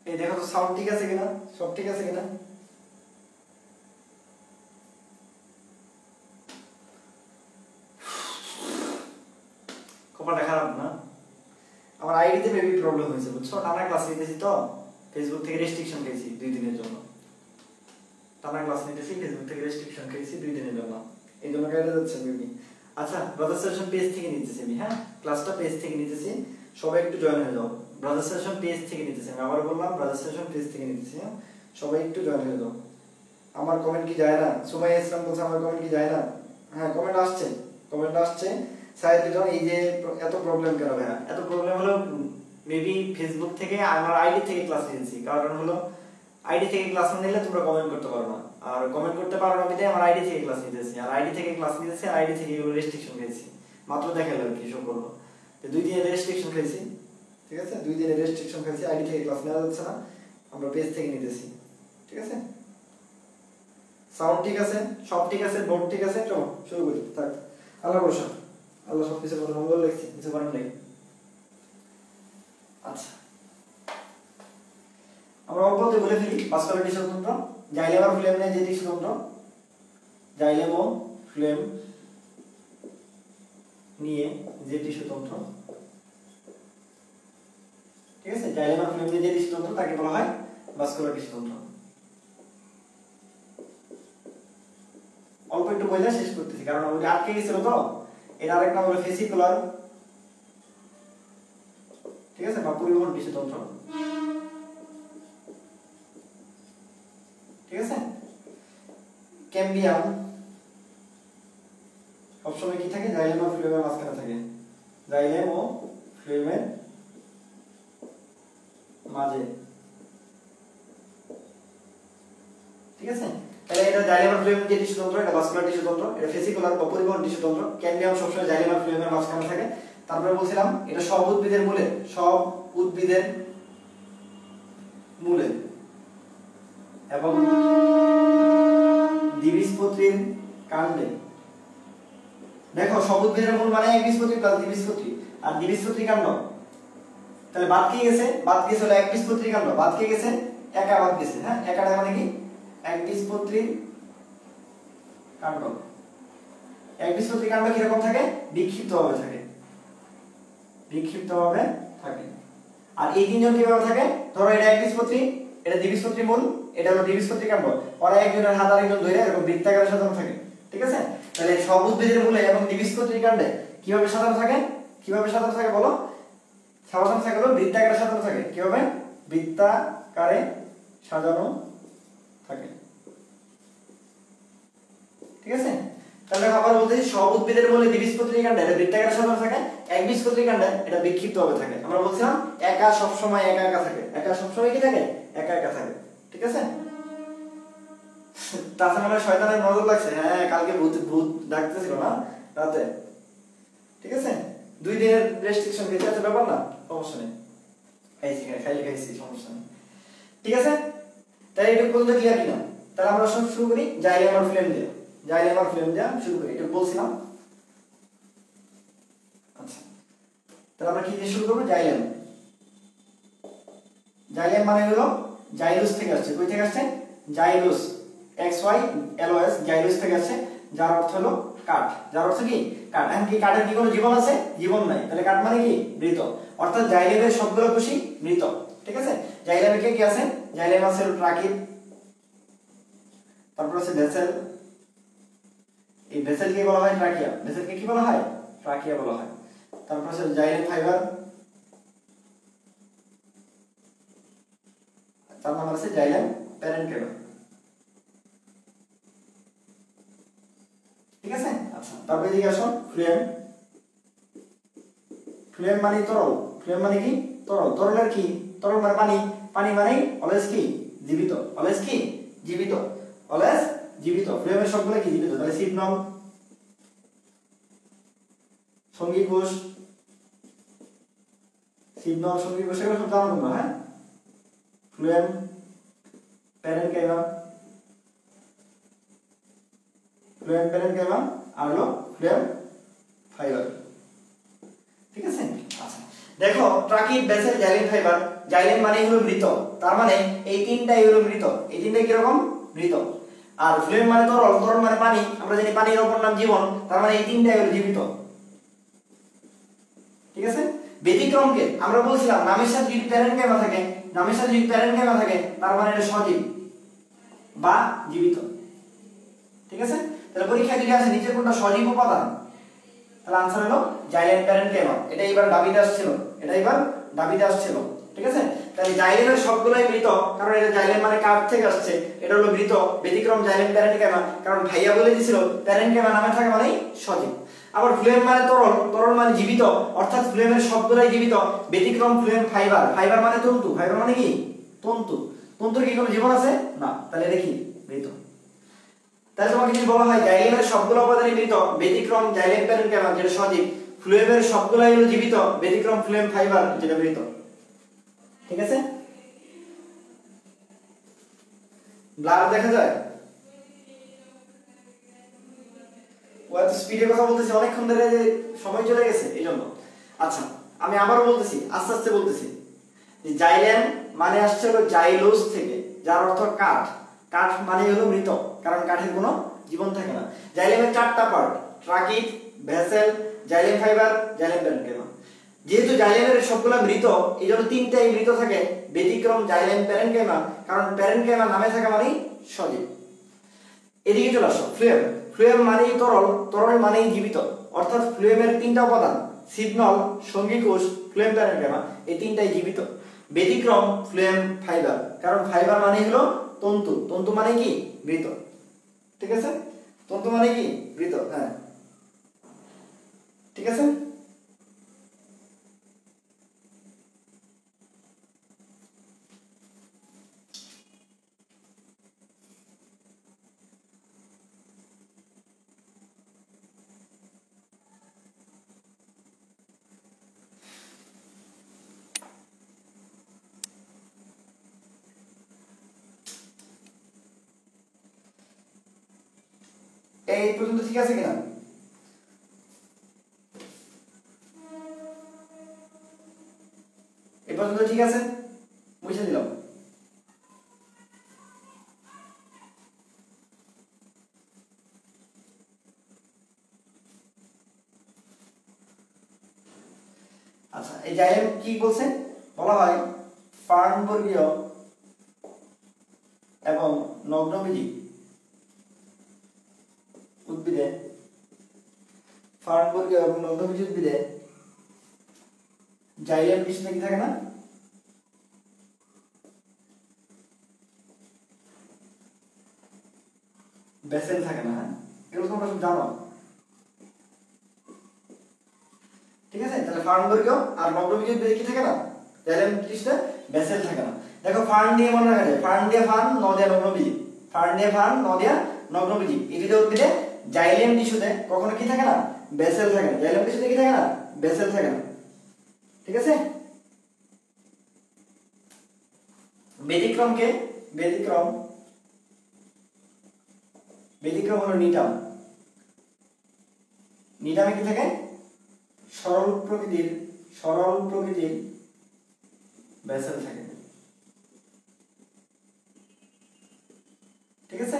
এই দেখো তো সাউন্ড ঠিক আছে কিনা, সব ঠিক আছে কিনা। কপালটা খারাপ না, আমার আইডিতে মেবি প্রবলেম হয়েছে বুঝছো। টানা ক্লাস নিতেছি তো ফেসবুক থেকে রেস্ট্রিকশন খেয়েছি 2 দিনের জন্য। টানা ক্লাস নিতেছি ফেসবুক থেকে রেস্ট্রিকশন খেয়েছি 2 দিনের জন্য, এই জন্য কেটে যাচ্ছে মেবি। আচ্ছা ব্রাদার সেশন পেজ থেকে নিতেছি আমি, হ্যাঁ ক্লাসটা পেজ থেকে নিতেছি, সবাই একটু জয়েন হয়ে যাও। ব্রাদার সেশন পেজ থেকে নিতেছি আমি, আবার বললাম ব্রাদার সেশন পেজ থেকে নিতেছি, হ্যাঁ সবাই একটু জয়েন হয়ে যাও। আমার কমেন্ট কি যায় না? সুমাইয়া ইসলাম বলছে আমার কমেন্ট কি যায় না? হ্যাঁ কমেন্ট আসছে, কমেন্ট আসছে। সাইদ বিজন এই যে এত প্রবলেম কেন ভাইয়া? এত প্রবলেম হলো মেবি ফেসবুক থেকে আমার আইডি থেকে ক্লাস নিয়েছি, কারণ হলো আইডি থেকে ক্লাস না নিলে তোমরা কমেন্ট করতে পারো না, আর কমেন্ট করতে পারো না আমি আমার আইডি থেকে ক্লাস নিতেছি, আর আইডি থেকে ক্লাস নিতেছি, আর আইডি থেকে এগুলো রেস্ট্রিকশন খেয়েছি। মাত্র দেখালাম কি সব করবো, 2 দিনের রেস্ট্রিকশন খেয়েছি, ঠিক আছে 2 দিনের রেস্ট্রিকশন খেয়েছি। আইডি থেকে ক্লাস নেওয়া যাচ্ছে না, আমরা পেজ থেকে নিতেছি, ঠিক আছে। সাউন্ড ঠিক আছে, সব ঠিক আছে, বোর্ড ঠিক আছে, চলো শুরু করি। থাক, আল্লাহ ভরসা, আল্লাহ সব কিছু কথা মঙ্গল লিখছি, কিছু করার নেই। আচ্ছা আমরা অল্পতে বলে ফেলি ভাস্করের টিস্যুতন্ত্র, জাইলেম আর ফ্লেম নিয়ে যে টিস্যুতন্ত্র, জাইলেম ও ফ্লেম নিয়ে যে টিস্যুতন্ত্র, ঠিক আছে, জাইলেম আর ফ্লেম নিয়ে যে টিস্যুতন্ত্র তাকে বলা হয় ভাস্কুলার টিস্যুতন্ত্র। অল্প একটু বইলে শেষ করতেছি, কারণ ওটা আটকে গেছিল তো। এর আরেক নাম হলো ফেসিকুলার, ঠিক আছে, বা পরিবহন টিস্যুতন্ত্র, ঠিক আছে। ক্যাম্বিয়াম সবসময় কি থাকে? জাইলেম ও ফ্লেমের মাঝখানে থাকে, জাইলেম ও ফ্লেমের মাঝে, ঠিক আছে। তাহলে এটা জাইলেম আর ফ্লেম যে টিস্যুতন্ত্র, এটা ভাস্কুলার টিস্যুতন্ত্র, এটা ফেসিকুলার বা পরিবহন টিস্যুতন্ত্র। ক্যাম্বিয়াম সবসময় জাইলেম আর ফ্লেমের মাঝখানে থাকে। তারপরে বলছিলাম এটা সব উদ্ভিদের মূলে, সব উদ্ভিদের মূলে এবং দ্বিবীজপত্রীর কাণ্ডে। দেখো সব উদ্ভিদের মূল মানে একবীজপত্রী প্লাস দ্বিবীজপত্রী, আর দ্বিবীজপত্রী কাণ্ড। তাহলে বাদ কি গেছে? বাদ গেছে হলো একবীজপত্রী কাণ্ড, বাদ কে গেছে? একা বাদ গেছে, হ্যাঁ একাটা মানে কি? একবীজপত্রী কাণ্ড। একবীজপত্রী কাণ্ড কিরকম থাকে? বিক্ষিপ্তভাবে থাকে, বিক্ষিপ্তভাবে থাকে। আর এই তিনজন কিভাবে থাকে? ধরো এটা একবীজপত্রী, এটা দ্বিবীজপত্রী মূল, এটা হলো দ্বিবীজপত্রী কাণ্ড, ওরা একজনের হাত আরেকজন ধরে এরকম বৃত্তাকারে সাজানো থাকে, ঠিক আছে। তাহলে সব উদ্ভিদের মূলে এবং দ্বিবীজপত্রী কাণ্ডে কিভাবে সাজানো থাকে? কিভাবে সাজানো থাকে বলো? সাজানো থাকে হলো বৃত্তাকারে সাজানো থাকে। কিভাবে? বৃত্তাকারে সাজানো থাকে, ঠিক আছে। তাহলে আবার বলতেছি সব উদ্ভিদের মূলে দ্বিবীজপত্রী কাণ্ডে এটা বৃত্তাকারে সাজানো থাকে, একবীজপত্রী কাণ্ডে এটা বিক্ষিপ্তভাবে থাকে। আমরা বলছিলাম একা সব সময় একা একা থাকে, একা সব সময় কি থাকে? একা একা থাকে, ঠিক আছে। তাছাড়া শয়তানের নজর লাগছে, হ্যাঁ কালকে ভূত ভূত ডাকতেছিল না রাতে, ঠিক আছে। 2 দিনের রেস্ট্রিকশন খেয়েছে, এত ব্যাপার না, সমস্যা নেই, খাইছি সমস্যা নেই, ঠিক আছে। তাই এটা পর্যন্ত ক্লিয়ার কিনা? তাহলে আমরা সব শুরু করি জাইলেম আর ফ্লেম দিয়ে, জাইলেম আর ফ্লেম দিয়ে শুরু করি, এটা বলছিলাম। আচ্ছা তাহলে আমরা কি দিয়ে শুরু করবো? জাইলেম। জাইলেম মানে হলো জাইলুস থেকে আসছে। কই থেকে আসছে? জাইলুস, XYLOS, জাইলুস থেকে আসছে, যার অর্থ হলো কাঠ। যার অর্থ কি? কাঠ। এখন কি কাঠের কি কোনো জীবন আছে? জীবন নাই। তাহলে কাঠ মানে কি? মৃত। অর্থাৎ জাইলেমের সবগুলো কোষই মৃত, ঠিক আছে। জাইলেমে কি আছে? জাইলেম আছে ট্রাকিড, তারপর আছে ভেসেল। এই ভেসেলকে বলা হয় ট্রাকিয়া। ভেসেলকে কি বলা হয়? ট্রাকিয়া বলা হয়। তারপর আছে জাইলেম ফাইবার, তার নাম আছে জাইলেম প্যারেনকেমা, ঠিক আছে। আচ্ছা তারপরে এদিকে আসো ফ্লেম। ফ্লেম মানে তরল। ফ্লেম মানে কি? তরল। তরলের কি? তরল মানে পানি। পানি মানে অলওয়েজ কি? জীবিত। অলওয়েজ কি? জীবিত। অলওয়েজ জীবিত। ফ্লেমের সবগুলো কি? জীবিত। তাহলে সিপনল, সঙ্গী কোষ, সিপনল, সঙ্গী কোষ, এগুলো সব জানো তোমরা, হ্যাঁ। ফ্লেম, প্যারেনকাইমা, ফ্লেম প্যারেনকাইমা আর হলো ফ্লেম ফাইবার, ঠিক আছে। আচ্ছা দেখো tracheid, vessel, xylem fibre. Xylem মানে হলো মৃত, তার মানে এই তিনটাই হলো মৃত, এই তিনটাই কি রকম মৃত। আর ফ্লুইম মানে তরল, তরল মানে পানি, আমরা জানি পানির অপর নাম জীবন, তার মানে এই তিনটাই হলো জীবিত। ঠিক আছে। ব্যতিক্রমকে আমরা বলছিলাম নামের সাথে যদি প্যারেনকাইমা থাকে, নামের সাথে যদি প্যারেনকাইমা থাকে তার মানে এটা সজীব বা জীবিত। ঠিক আছে। তাহলে পরীক্ষায় যদি আসে নিচের কোনটা সজীব উপাদান, তাহলে आंसर হলো জাইলেম প্যারেনকাইমা। এটা এবার দাবিতে আসছিল, এটা এবার দাবিতে আসছিল। ঠিক আছে। তাহলে জাইলেমের সবগুলাই মৃত, কারণ এটা জাইলেম মানে কাঠ থেকে আসছে, এটা হলো মৃত। ব্যতিক্রম জাইলেম প্যারেনকাইমা, কারণ ভাইয়া বলে দিছিল প্যারেনকাইমা নামে থাকে মানে সজীব। আবার ফ্লুয়েম মানে তরল, তরল মানে জীবিত, অর্থাৎ ফ্লুয়েমের সবগুলাই জীবিত। ব্যতিক্রম ফ্লুয়েম ফাইবার, ফাইবার মানে তন্তু, ফাইবার মানে কি তন্তু, তন্তুর কি কোনো জীবন আছে না, তাহলে দেখি মৃত। তাহলে তোমাকে যদি বলা হয় জাইলেমের সবগুলো উপাদানই মৃত, ব্যতিক্রম জাইলেম প্যারেনকাইমা যেটা সজীব, ফ্লুয়েমের সবগুলাই হলো জীবিত, ব্যতিক্রম ফ্লুয়েম ফাইবার যেটা মৃত। ঠিক আছে। ব্লার দেখা যায়, ও এত স্পিডে কথা বলতেছে অনেকক্ষণ ধরে, যে সময় চলে গেছে এই জন্য। আচ্ছা আমি আবার বলতেছি, আস্তে আস্তে বলতেছি, যে জাইলেম মানে আসছে হলো জাইলোস থেকে, যার অর্থ কাঠ। কাঠ মানে হলো মৃত, কারণ কাঠের কোনো জীবন থাকে না। জাইলেমের চারটা part, tracheid, vessel, xylem fibre, xylem parenchyma. যেহেতু জাইলেমের সবগুলা মৃত, এই জন্য তিনটাই মৃত থাকে, ব্যতিক্রম জাইলেম প্যারেনকাইমা, কারণ প্যারেনকাইমা নামে থাকা মানেই সজীব। এদিকে চলে আসো, ফ্লুয়েম। ফ্লুয়েম মানেই তরল, তরল মানেই জীবিত, অর্থাৎ ফ্লুয়েমের তিনটা উপাদান সিগনল, সঙ্গীকোষ, ফ্লুয়েম প্যারেনকাইমা, এই তিনটাই জীবিত। ব্যতিক্রম ফ্লুয়েম ফাইবার, কারণ ফাইবার মানে হলো তন্তু, তন্তু মানে কি মৃত। ঠিক আছে। তন্তু মানে কি মৃত, হ্যাঁ ঠিক আছে। এই পর্যন্ত ঠিক আছে কিনা? এই পর্যন্ত ঠিক আছে, মুছে দিলাম। আচ্ছা এই জাইলেম কি বলছে, বলা হয় ফার্নবর্গীয় এবং নগ্নবীজি উদ্ভিদে, ফার্নবর্গীয় এবং নগ্নবীজি উদ্ভিদে জাইলেম টিস্যুতে কি থাকে না, বেসেল থাকে না। হ্যাঁ এগুলো তোমরা সব জানো। ঠিক আছে। তাহলে ফার্নবর্গীয় আর নগ্নবীজি উদ্ভিদে কি থাকে না, জাইলেম টিস্যুতে বেসেল থাকে না। দেখো ফার্ন দিয়ে মনে রাখা যায়, ফার্ন দিয়ে ফার্ন, ন দিয়ে নগ্নবীজি, ফার্ন দিয়ে ফার্ন, ন দিয়ে নগ্নবীজি। এই দুটো উদ্ভিদে জাইলেম টিস্যুতে কখনো কি থাকে না, বেসেল থাকে না। জাইলেম টিস্যুতে কি থাকে না, বেসেল থাকে না। ঠিক আছে। ব্যতিক্রমকে, ব্যতিক্রম, ব্যতিক্রম হলো নিটাম। নিটামে কি থাকে, সরল প্রকৃতির, সরল প্রকৃতির বেসেল থাকে। ঠিক আছে।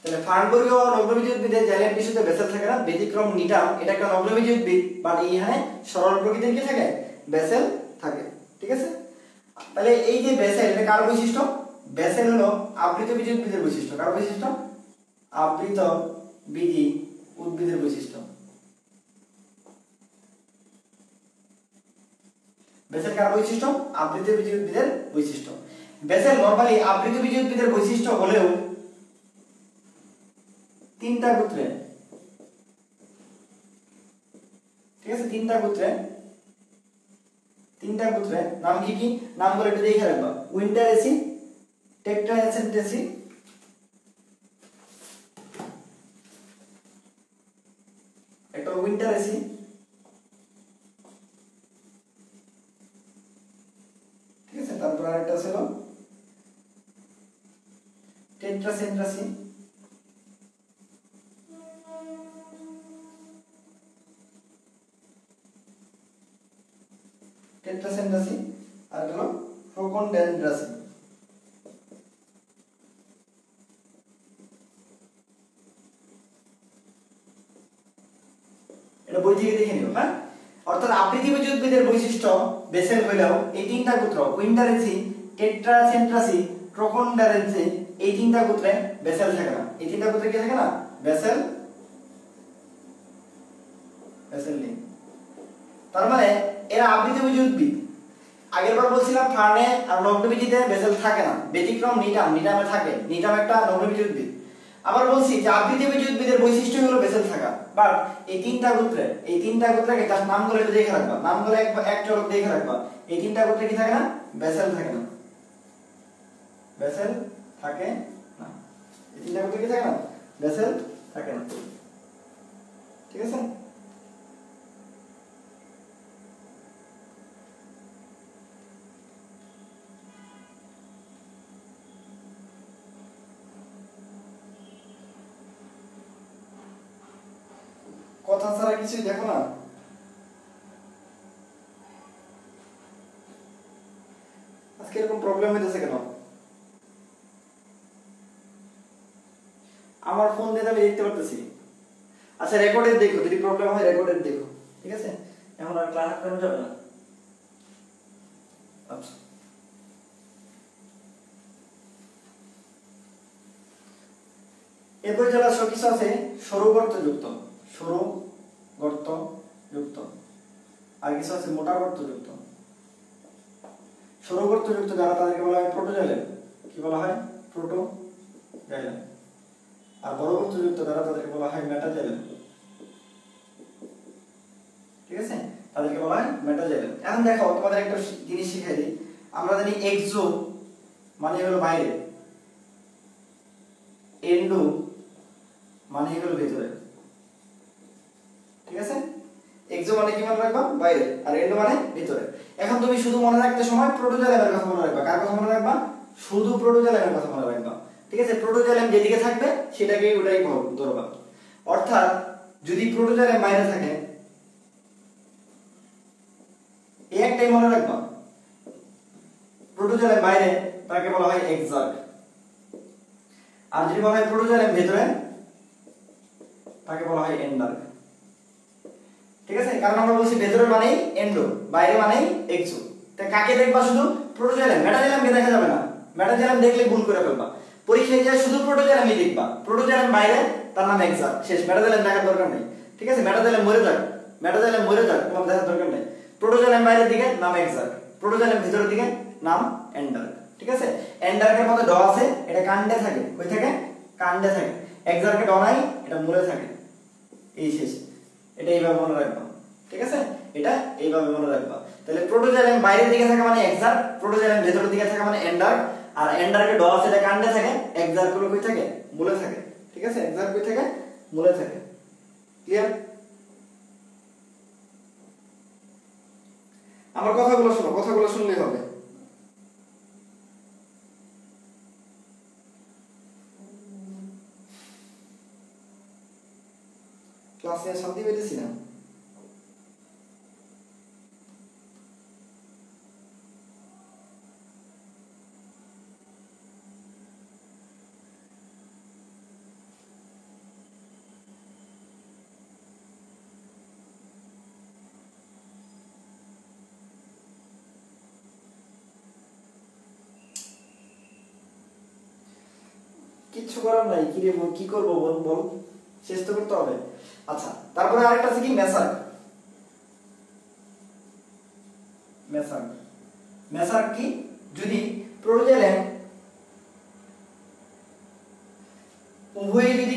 তাহলে ফার্নবর্গীয় নগ্নবীজি উদ্ভিদে জাইলেম টিস্যুতে বেসেল থাকে না। ব্যতিক্রম নিটাম, এটা একটা নগ্নবীজি উদ্ভিদ, বাট এখানে সরল প্রকৃতির কি থাকে, বেসেল থাকে। ঠিক আছে। তাহলে এই যে বেসেল, এটা কার বৈশিষ্ট্য, বেসেল হলো আবৃতবীজি উদ্ভিদের বৈশিষ্ট্য। কার বৈশিষ্ট্য, আবৃতবীজি উদ্ভিদের বৈশিষ্ট্য। বেসেল কার বৈশিষ্ট্য, আবৃতবীজি উদ্ভিদের বৈশিষ্ট্য। বেসেল নরমালি আবৃতবীজি উদ্ভিদের বৈশিষ্ট্য হলেও তিনটা গোত্রে, ঠিক আছে, তিনটা গোত্রে, তিনটা গোত্রে নাম কি কি, নামগুলো একটু দেখে রাখবা। উইন্টারেসি, টেট্রাএসেন্টেসি, একটা উইন্টারেসি, ঠিক আছে, তারপর আরেকটা ছিল টেট্রাসেন্ট্রাসি, টেট্রাসেন্ট্রাসি, আর হলো প্রোকন্ডেন্ড্রাসি। এটা বই থেকে দেখে নিও। হ্যাঁ, অর্থাৎ আবৃতিবীজী উদ্ভিদের বৈশিষ্ট্য বেসেল হইলেও এই তিনটা গোত্র উইন্ডারেসি, টেট্রাসেন্ট্রাসি, ট্রোকোন্ডারেসি এই তিনটা গোত্রে বেসেল থাকে না। এই তিনটা গোত্রে কি থাকে না? বেসেল নেই। তার মানে এরা আবৃতিবীজী উদ্ভিদ। আগেরবার বলছিলাম ফার্নে আর নগ্নবীজিতে বেসেল থাকে না, ব্যতিক্রম নিটাম, নিটামে থাকে। নিটাম একটা নগ্নবীজী উদ্ভিদ। আবার বলছি যে আবৃতিবীজী উদ্ভিদের বৈশিষ্ট্য হলো বেসেল থাকা। বাট এই তিনটা গোত্রকে তার নামগুলো একটু দেখে রাখবা, নামগুলো এক ঝলক দেখে রাখবা। এই তিনটা গোত্রে কি থাকে না? বেসেল থাকে না, বেসেল থাকে না। এই তিনটা গোত্রে কি থাকে না? বেসেল থাকে না। ঠিক আছে? কথা ছাড়া কিছুই দেখো না। আজকে এরকম প্রবলেম হইতেছে কেন? আমার ফোন দিয়ে আমি দেখতে পারতেছি। আচ্ছা রেকর্ডে দেখো, যদি প্রবলেম হয় রেকর্ডে দেখো। ঠিক আছে? এখন আর ক্লাস করা যাবে না। আচ্ছা, এরপর যারা কিছু আছে সরু গর্তযুক্ত, সরু গর্তযুক্ত, আর কিছু আছে মোটা গর্তযুক্ত। সরু গর্তযুক্ত যারা তাদেরকে বলা হয় প্রোটোজাইলেম। কি বলা হয়? প্রোটোজাইলেম। আর বড় গর্তযুক্ত যারা তাদেরকে বলা হয় মেটাজাইলেম। ঠিক আছে? তাদেরকে বলা হয় মেটাজাইলেম। এখন দেখো তোমাদের একটা জিনিস শিখাই দিই। আমরা জানি এক্সো মানে হলো বাইরে, এন্ডো মানে হলো ভিতরে। ঠিক আছে? এক্সো মানে কি মনে রাখবা? বাইরে, আর এন্ডো মানে ভিতরে। এখন তুমি শুধু মনে রাখতে সময় প্রোটোজাইলেমের কথা মনে রাখবা। কার কথা মনে রাখবা? শুধু প্রোটোজাইলেমের কথা মনে রাখবা। ঠিক আছে? প্রোটোজাইলেম যেদিকে থাকবে সেটাকেই ওটাই ধরবা। অর্থাৎ যদি প্রোটোজাইলেম বাইরে থাকে এই একটাই মনে রাখবা, প্রোটোজাইলেম বাইরে তাকে বলা হয় এক্সার্ক। আর যদি বলা হয় প্রোটোজাইলেম ভিতরে তাকে বলা হয় এন্ডার্ক। ঠিক আছে? কারণ আমরা বলছি ভেতরে মানেই এন্ডো, বাইরে মানেই এক্সো। তাই কাকে দেখবা? শুধু প্রোটোজাইলেম। মেটাজাইলেমকে দেখা যাবে না। মেটাজাইলেম দেখলে ভুল করে ফেলবা। পরীক্ষায় যায় শুধু প্রোটোজাইলেমই দেখবা। প্রোটোজাইলেম বাইরে তার নাম এক্সার্ক, শেষ। মেটাজাইলেম দেখার দরকার নেই। ঠিক আছে? মেটাজাইলেম মরে যাক, মেটাজাইলেম মরে যাক, তোমার দেখার দরকার নেই। প্রোটোজাইলেম বাইরের দিকে নাম এক্সার্ক, প্রোটোজাইলেম ভিতরের দিকে নাম এন্ডার্ক। ঠিক আছে? এন্ডার্কের মধ্যে ড আছে, এটা কাণ্ডে থাকে। কই থাকে? কাণ্ডে থাকে। এক্সার্কে ড নাই, এটা মূলে থাকে। এই শেষ। এটা এইভাবে মনে রাখবা। ঠিক আছে? এটা এইভাবে মনে রাখবা। তাহলে প্রোটোজাইলেম বাইরের দিকে থাকে মানে এক্সার্ক, প্রোটোজাইলেম ভেতরের দিকে থাকে মানে এন্ডার্ক। আর এন্ডার্কে ড আছে, এটা কাণ্ডে থাকে। এক্সার্ক গুলো কই থাকে? মূলে থাকে। ঠিক আছে? এক্সার্ক কই থাকে? মূলে থাকে। ক্লিয়ার? আমার কথাগুলো শোনো, কথাগুলো শুনলেই হবে। ক্লাসে শান্তি পেতেছি না। কিচ্ছু করার নাই। কি রে, কি করবো বল বল, শেষ তো করতে হবে। আচ্ছা, তারপরে আরেকটা আছে কি? মেসার্ক। মেসার্ক, মেসার্ক কি? যদি প্রোটোজাইলেম উভয়ই যদি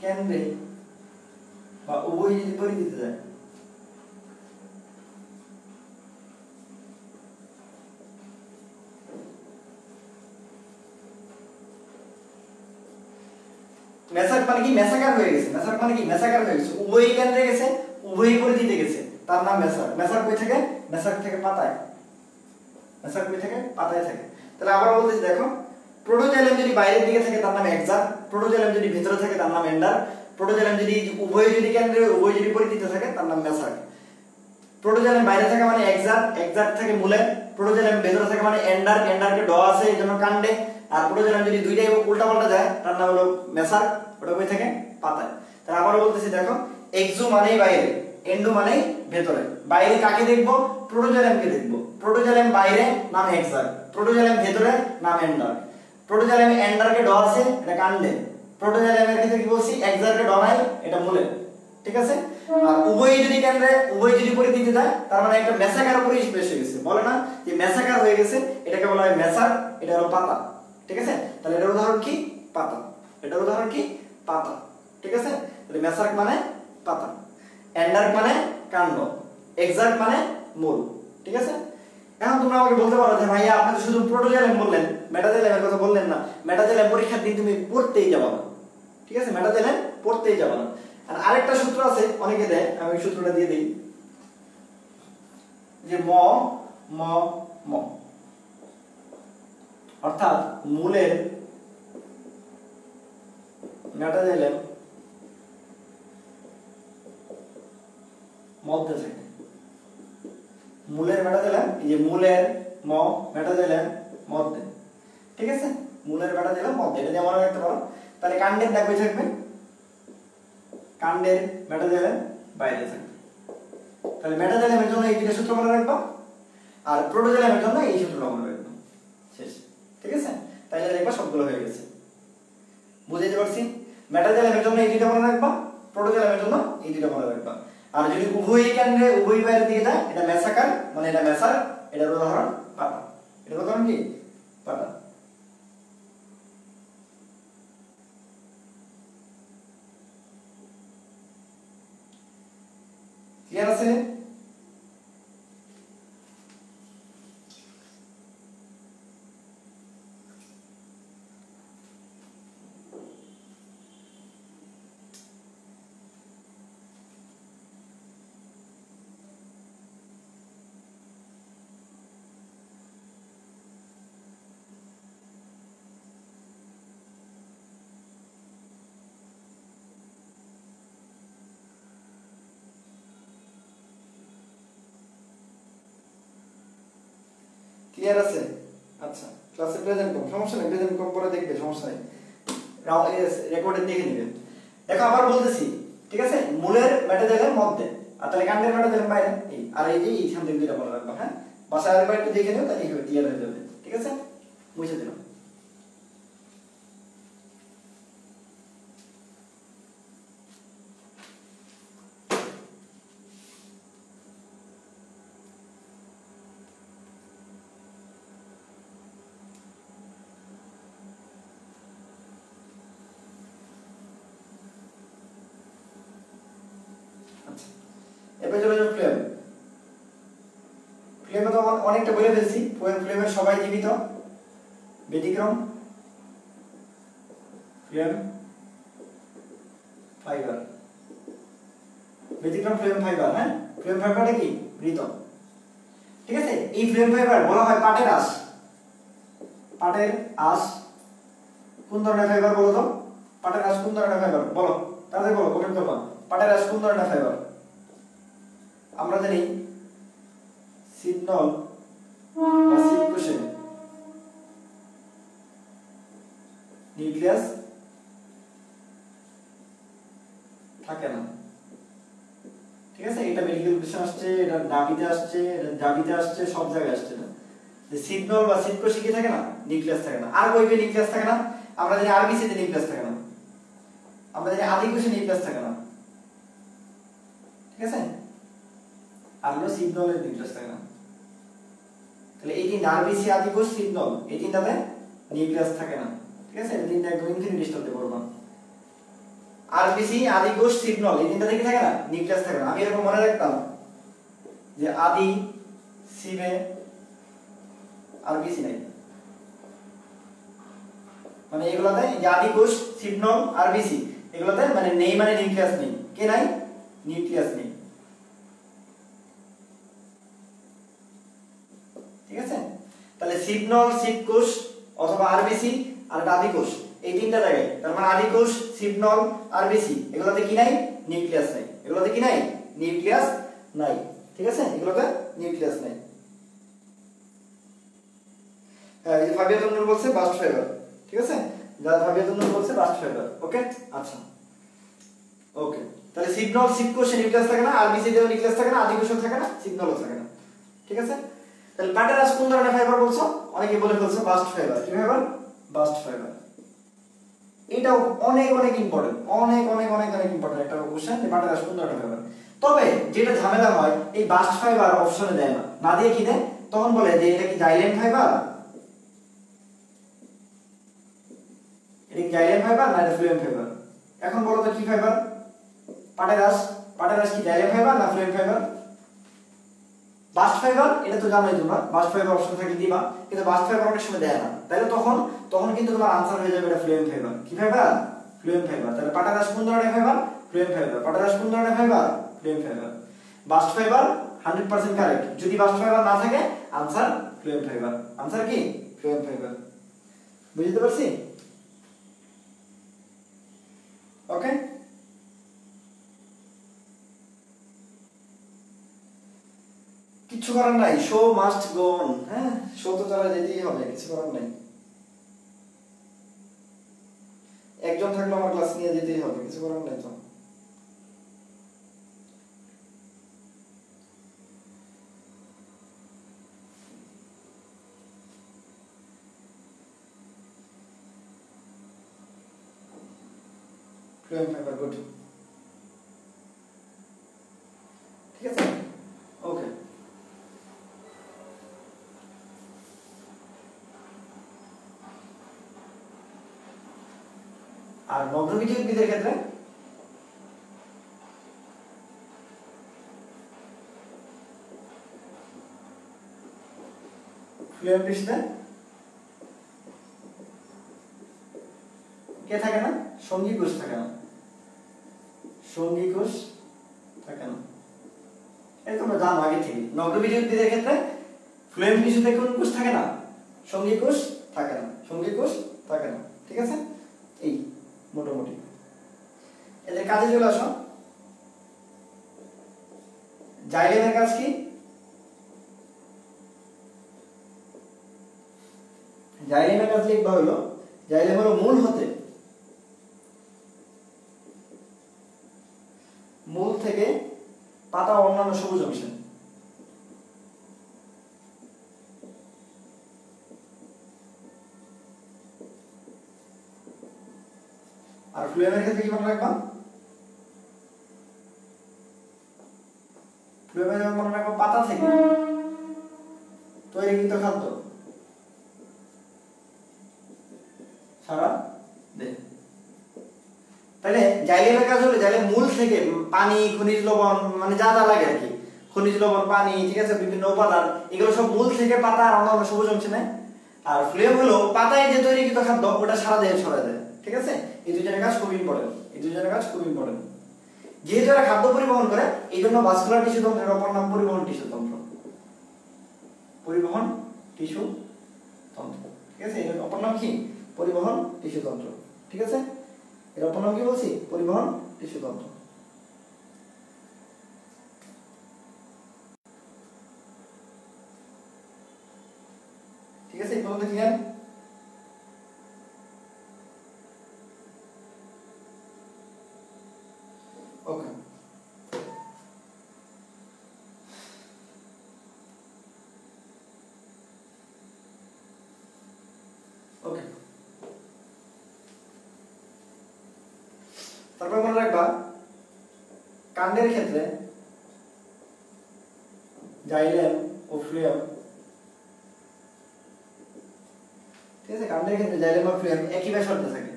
কেন্দ্রে বা উভয়ই যদি পরিধিতে যায়, মেসার্ক মানে কি? মেসাকার হয়ে গেছে। মেসার্ক মানে কি? মেসাকার হয়ে গেছে। উভয়ই কেন্দ্রে গেছে, উভয়ই পরিধিতে গেছে, তার নাম মেসার্ক। মেসার্ক কই থাকে? মেসার্ক থেকে পাতায়। মেসার্ক কই থাকে? পাতায় থাকে। তাহলে আবার বলতেছি দেখো, প্রোটোজাইলেম যদি বাইরের দিকে থাকে তার নাম এক্সার্ক, প্রোটোজাইলেম যদি ভিতরে থাকে তার নাম এন্ডার্ক, প্রোটোজাইলেম যদি উভয়ই যদি কেন্দ্রে উভয়ই যদি পরিধিতে থাকে তার নাম মেসার্ক। প্রোটোজাইলেম বাইরে থাকে মানে এক্সার্ক, এক্সার্ক থাকে মূলে, প্রোটোজাইলেম ভিতরে থাকে মানে এন্ডার্ক, এন্ডার্কে ড আছে এইজন্য কাণ্ডে। আর প্রোটোজাইলেম যদি দুইটাই উল্টা পাল্টা যায় তার নাম হলো মেসার্ক, ওটা কই থাকে পাতায়। তাহলে আবারও বলতেছি দেখো এক্সো মানে বাইরে, এন্ডো মানে ভেতরে। বাইরে কাকে দেখব? প্রোটোজাইলামকে দেখব। প্রোটোজাইলাম বাইরে নাম এক্সার্ক, প্রোটোজাইলাম ভেতরে নাম এন্ডার। প্রোটোজাইলামে এন্ডারকে ড আছে এটা কাণ্ডে, প্রোটোজাইলামের ক্ষেত্রে কি বলছি এক্সার্কে ড নাই এটা মূলে। ঠিক আছে? আর উভয় যদি কেন্দ্রে উভয় যদি পরিধিতে দেয় তার মানে একটা মেসাকার উপরে স্পেস হয়ে গেছে, বলে না যে মেসাকার হয়ে গেছে, এটাকে বলা হয় মেসার, এটা হলো পাতা। ঠিক আছে? তাহলে এটার উদাহরণ কি? পাতা। এটার উদাহরণ কি? পাতা। ঠিক আছে? তাহলে মেসার্ক মানে পাতা, এন্ডার্ক মানে কাণ্ড, এক্সার্ক মানে মূল। ঠিক আছে? এখন তোমরা আমাকে বলতে পারো যে ভাইয়া আপনি তো শুধু প্রোটোজাইলাম বললেন, মেটাজাইলামের কথা বললেন না। মেটাজাইলাম পরীক্ষার দিন তুমি পড়তেই যাবে না। ঠিক আছে? মেটাজাইলাম পড়তেই যাবে না। আর আরেকটা সূত্র আছে অনেকে দেয়, আমি ওই সূত্রটা দিয়ে দিই, যে ম ম ম, অর্থাৎ মূলের মেটাজাইলাম মধ্যে থাকে। মূলের মেটাজাইলাম এই যে মূলের ম মেটাজাইলাম মধ্যে। ঠিক আছে? মূলের মেটাজাইলাম মধ্যে, এটা যেমন রাখতে পারো। তাহলে কাণ্ডের দাগ কই থাকবে? কাণ্ডের মেটাজাইলাম বাইরে থাকবে। তাহলে মেটাজাইলামের জন্য এই দুটো সূত্র মনে রাখবা, আর প্রোটোজাইলামের জন্য এই সূত্রটা মনে রাখবা। শেষ। ঠিক আছে? তাহলে দেখবা সবগুলো হয়ে গেছে। বুঝাইতে পারছি? মেটাজাইলামের জন্য এই দুটো মনে রাখবা, প্রোটোজাইলামের জন্য এই দুটো মনে রাখবা। আর যদি উভয় কেন্দ্রে উভয় বাইরে দিকে যায় এটা মেসাকার, মানে এটা মেসার, এটার উদাহরণ পাতা। এটার উদাহরণ কি? পাতা। ক্লিয়ার আছে? ক্লিয়ার আছে? আচ্ছা, ক্লাসে প্রেজেন্ট কম, সমস্যা নেই, প্রেজেন্ট কম পরে দেখবে, সমস্যা নেই, রেকর্ডে দেখে নেবে। দেখো আবার বলতেছি, ঠিক আছে? মূলের মেটাজাইলাম মধ্যে, আর তাহলে কাণ্ডের মেটাজাইলাম বাইরে, এই আর এই যে এইখান থেকে দুইটা মনে রাখবা। হ্যাঁ, বাসায় আরেকবার একটু দেখে নিও, তাহলে ক্লিয়ার হয়ে যাবে। ঠিক আছে? মুছে দিলাম। এবার চলে যাবো ফ্লেম। ফ্লেমে তো অনেকটা বলে ফেলছি। ফ্লেমের সবাই জীবিত, ব্যতিক্রম ফ্লেম ফাইবার, ব্যতিক্রম ফ্লেম ফাইবার। হ্যাঁ, ফ্লেম ফাইবারটা কি? মৃত। ঠিক আছে? এই ফ্লেম ফাইবার বলা হয় পাটের আঁশ। পাটের আঁশ কোন ধরনের ফাইবার বলো তো? পাটের আঁশ কোন ধরনের ফাইবার বলো, তাহলে বলো, কমেন্ট করবা। পাটের আঁশ কোন ধরনের ফাইবার? আমরা জানি সিগন্যাল বা সিকুশে নিউক্লিয়াস থাকে না। ঠিক আছে? এটা মেডিকেল কোশ্চেন আসছে, এটা দাবিতে আসছে, এটা দাবিতে আসছে, সব জায়গায় আসছে না যে সিগন্যাল বা সিকুশে কি থাকে না? নিউক্লিয়াস থাকে না। আর কইবে নিউক্লিয়াস থাকে না? আমরা জানি আরবিসি তে নিউক্লিয়াস থাকে না, আমরা জানি আদিকোষে নিউক্লিয়াস থাকে না। ঠিক আছে? আর হলো সিগন্যালের নিউক্লিয়াস থাকে না। তাহলে এই তিনটা আরবিসি, আদিকোষ, সিগন্যাল, এই তিনটাতে নিউক্লিয়াস থাকে না। ঠিক আছে? এই তিনটা একদম ইনফিনিট স্টারতে পড়বা। আরবিসি, আদিকোষ, সিগন্যাল, এই তিনটা থেকে থাকে না? নিউক্লিয়াস থাকে না। আমি এরকম মনে রাখতাম যে আদি সিবে আরবিসি নাই, মানে এগুলাতে যে আদিকোষ, সিগন্যাল, আরবিসি এগুলাতে মানে নেই, মানে নিউক্লিয়াস নেই। কে নাই? নিউক্লিয়াস নেই। ঠিক আছে? তাহলে সিগন্যাল, সিবকোষ অথবা আরবিসি আর আদিকোষ, এই তিনটা জায়গায়, তার মানে আদিকোষ, সিগন্যাল, আরবিসি এগুলোতে কি নাই? নিউক্লিয়াস নাই। এগুলোতে কি নাই? নিউক্লিয়াস নাই। ঠিক আছে? এগুলোতে নিউক্লিয়াস নাই। হ্যাঁ, এই যে ফাবিয়া তন্ডুর বলছে বাস্ট ফাইবার। ঠিক আছে? যা ভাবিয়ে জন্য বলছে বাস্ট ফাইবার। ওকে, আচ্ছা ওকে, তাহলে সিগনল সিপ কোষে নিউক্লিয়াস থাকে না, আরবিসি তে নিউক্লিয়াস থাকে না, আদি কোষে থাকে না, সিগনলও থাকে না। ঠিক আছে, তাহলে প্যাটেরাস কোন ধরনের ফাইবার বলছো? অনেকে বলে ফেলছো বাস্ট ফাইবার। কি ফাইবার? Bast fibre. এটাও অনেক অনেক ইম্পর্টেন্ট, অনেক অনেক অনেক অনেক ইম্পর্টেন্ট একটা কোশ্চেন, যে প্যাটেরাস কোন ধরনের ফাইবার। তবে যেটা ঝামেলা হয়, এই বাস্ট ফাইবার অপশনে দেয় না, না দিয়ে কি দেয়? তখন বলে যে এটা কি জাইলেম ফাইবার, এটা কি জাইলেম ফাইবার না এটা ফ্লুয়েম ফাইবার। এখন বলো তো কি ফাইবার? প্যাটেরাস। প্যাটেরাস কি জাইলেম ফাইবার না ফ্লুয়েম ফাইবার? বাস্ট ফাইবার, এটা তো জানোই তোমরা, বাস্ট ফাইবার অপশন থাকে দিবা, কিন্তু বাস্ট ফাইবার অনেক সময় দেয় না। তাহলে তখন কিন্তু তোমার आंसर হয়ে যাবে এটা ফ্লুয়েম ফাইবার। কি ফাইবার? Phloem fibre. তাহলে প্যাটেরাস কোন ধরনের ফাইবার? Phloem fibre. প্যাটেরাস কোন ধরনের fibre? Phloem fibre. Bast fibre 100% correct. যদি বাস্ট ফাইবার না থাকে आंसर ফ্লুয়েম ফাইবার। आंसर কি? Phloem fibre. বুঝতে পারছি? ওকে, কিছু করার নাই, শো মাস্ট গো অন। হ্যাঁ, শো তো চালা যেতেই হবে, কিছু করার নাই। একজন থাকলে আমার ক্লাস নিয়ে যেতেই হবে, কিছু করার নাই তো। Phloem fibre, good. ঠিক আছে, ওকে। আর নগ্রবীজী উদ্ভিদের ক্ষেত্রে ফ্লুয়েম টিস্যুতে কে থাকে না? সঙ্গী কোষ থাকে না, সঙ্গী কোষ থাকে না। এটা তোমরা জানো আগে থেকে। নগ্রবীজী উদ্ভিদের ক্ষেত্রে ফ্লুয়েম টিস্যুতে কোন কোষ থাকে না? সঙ্গী কোষ থাকে না, সঙ্গী কোষ থাকে না। ঠিক আছে, এই মোটামুটি। এদের কাজে চলে আসো। জাইলেমের কাজ কি? জাইলেমের কাজ লিখবা হলো, জাইলেম হলো মূল থেকে পাতা অন্যান্য সবুজ অংশে। আর ফ্লুয়েমের ক্ষেত্রে কি মনে রাখবা? ফ্লুয়েমের মনে রাখবা পাতা থেকে তৈরিকৃত খাদ্য সারা দেহ। তাহলে জাইলেমের কাজ হলো জাইলেম মূল থেকে পানি, খনিজ লবণ, মানে যা যা লাগে আর কি, খনিজ লবণ, পানি, ঠিক আছে, বিভিন্ন উপাদান, এগুলো সব মূল থেকে পাতা আর অন্যান্য সবুজ অংশে নেয়। আর ফ্লুয়েম হলো পাতায় যে তৈরিকৃত খাদ্য ওটা সারা দেহে ছড়ায় দেয়। ঠিক আছে, এই দুজনের কাজ খুব ইম্পর্টেন্ট, এই দুজনের কাজ খুব ইম্পর্টেন্ট। যেহেতু এরা খাদ্য পরিবহন করে, এই জন্য ভাস্কুলার টিস্যু তন্ত্রের অপর নাম পরিবহন টিস্যু তন্ত্র। পরিবহন টিস্যু তন্ত্র। ঠিক আছে, এর অপর নাম কি? পরিবহন টিস্যু তন্ত্র। ঠিক আছে, এর অপর নাম কি বলছি? পরিবহন টিস্যু তন্ত্র। ঠিক আছে, এই পর্যন্ত ক্লিয়ার? ওকে, ওকে। তারপর মনে রাখবা কাণ্ডের ক্ষেত্রে জাইলেম ও ফ্লুয়েম, ঠিক আছে, কাণ্ডের ক্ষেত্রে জাইলেম ও ফ্লুয়েম একই ব্যাসার্ধে থাকে।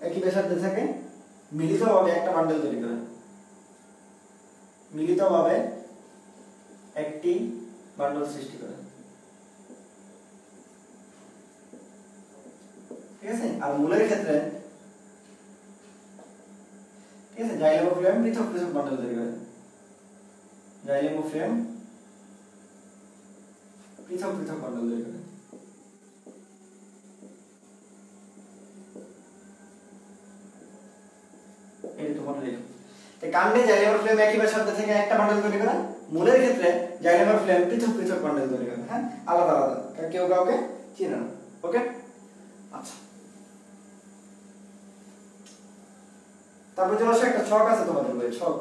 একই ব্যাসার্ধে থাকে, মিলিতভাবে একটা বান্ডেল তৈরি করে, মিলিতভাবে একটি বান্ডল সৃষ্টি করে। ঠিক আছে, আর মূলের ক্ষেত্রে, ঠিক আছে, জাইলেম ও ফ্লুয়েম পৃথক পৃথক বান্ডল তৈরি করে। জাইলেম ও ফ্লুয়েম পৃথক পৃথক বান্ডল তৈরি করে। এই তোমার লেখো। কাণ্ডে জাইলেম আর ফ্লেম একই সাথে থেকে একটা বান্ডেল তৈরি করে, মূলের ক্ষেত্রে জাইলেম আর ফ্লেম পৃথক পৃথক বান্ডেল তৈরি করে, হ্যাঁ, আলাদা আলাদা, কেউ কাউকে চিনে না। ওকে, আচ্ছা। তারপর চলে আসো, একটা ছক আছে তোমাদের বইয়ে, ছক।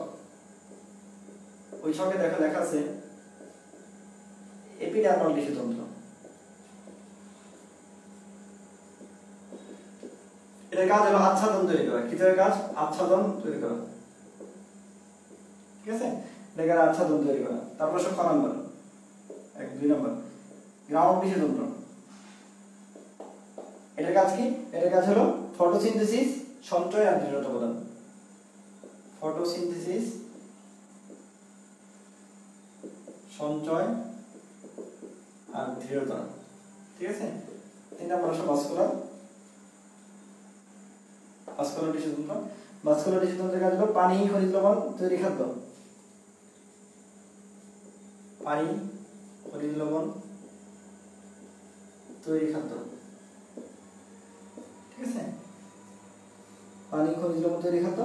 ওই ছকে দেখো লেখা আছে এপিডার্মাল টিস্যুতন্ত্র। এটার কাজ হলো আচ্ছাদন তৈরি করা। কিসের কাজ? আচ্ছাদন তৈরি করা, ঠিক আছে, এটার আচ্ছাদন তৈরি করা। তারপর সব ক নাম্বার, 2 নাম্বার গ্রাউন্ড টিস্যুতন্ত্র। এটার কাজ কি? এটার কাজ হলো ফটোসিনথেসিস, সঞ্চয় আর দৃঢ়তা প্রদান। ফটোসিনথেসিস, সঞ্চয় আর দৃঢ়তা, ঠিক আছে। 3 নাম্বার হলো ভাস্কুলার টিস্যুতন্ত্র। ভাস্কুলার টিস্যুতন্ত্রের কাজ হলো পানি, খনিজ লবণ, তৈরি খাদ্য। পানি, খনিজ লবণ, তৈরি খাদ্য, ঠিক আছে। পানি, খনিজ লবণ, তৈরি খাদ্য,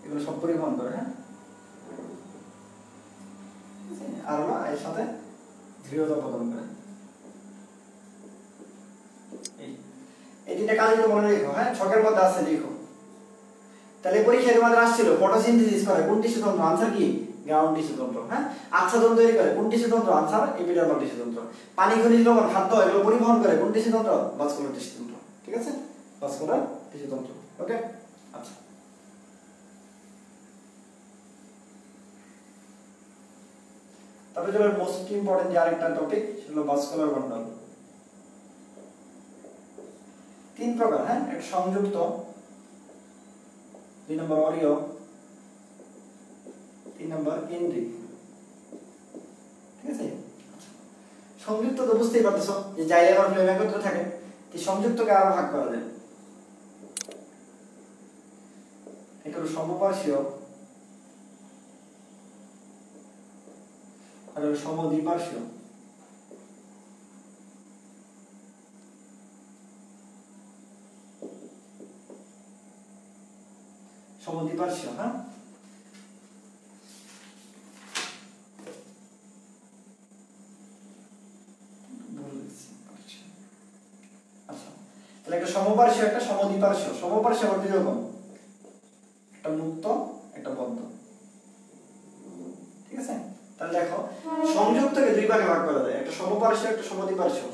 এগুলো সব পরিবহন করে, হ্যাঁ। আর হলো এর সাথে দৃঢ়তা প্রদান করে। এই 3টা কাজ একটু মনে রেখো, হ্যাঁ, ছকের মধ্যে আছে, লিখো। তাহলে পরীক্ষার মধ্যে আসছিল ফটোসিনথেসিস করে কোন টিস্যুতন্ত্র? আনসার কি? গ্রাউন্ড টিস্যুতন্ত্র, হ্যাঁ। আচ্ছাদন তৈরি করে কোন টিস্যুতন্ত্র? Answer epidermal টিস্যুতন্ত্র। পানি, খনিজ লবণ, খাদ্য এগুলো পরিবহন করে কোন টিস্যুতন্ত্র? ভাস্কুলার টিস্যুতন্ত্র, ঠিক আছে, ভাস্কুলার টিস্যুতন্ত্র। ওকে, আচ্ছা। তারপরে চলো মোস্ট ইম্পর্টেন্ট যে আরেকটা টপিক, সেটা হলো ভাস্কুলার বান্ডল। 3 প্রকার, হ্যাঁ, একটা সংযুক্ত, 2 নম্বর অরিয়, 3 নম্বর কেন্দ্রিক, ঠিক আছে। সংযুক্ত তো বুঝতেই পারতেছো যে জাইলেম আর ফ্লেম একত্রে থাকে, এই সংযুক্তকে আরো ভাগ করা যায়। এটা হলো সমপার্শ্বীয় আর হলো সমদ্বিপার্শ্বীয়। সমদ্বিপার্শ্বীয়, হ্যাঁ। আচ্ছা, তাহলে একটা সমপার্শ্বীয়, একটা সমদ্বিপার্শ্বীয়। সমপার্শ্বীয় আবার 2 রকম, একটা মুক্ত, একটা বদ্ধ, ঠিক আছে। তাহলে দেখো সংযুক্তকে 2 ভাগে ভাগ করা যায়, একটা সমপার্শ্বীয়, একটা সমদ্বিপার্শ্বীয়।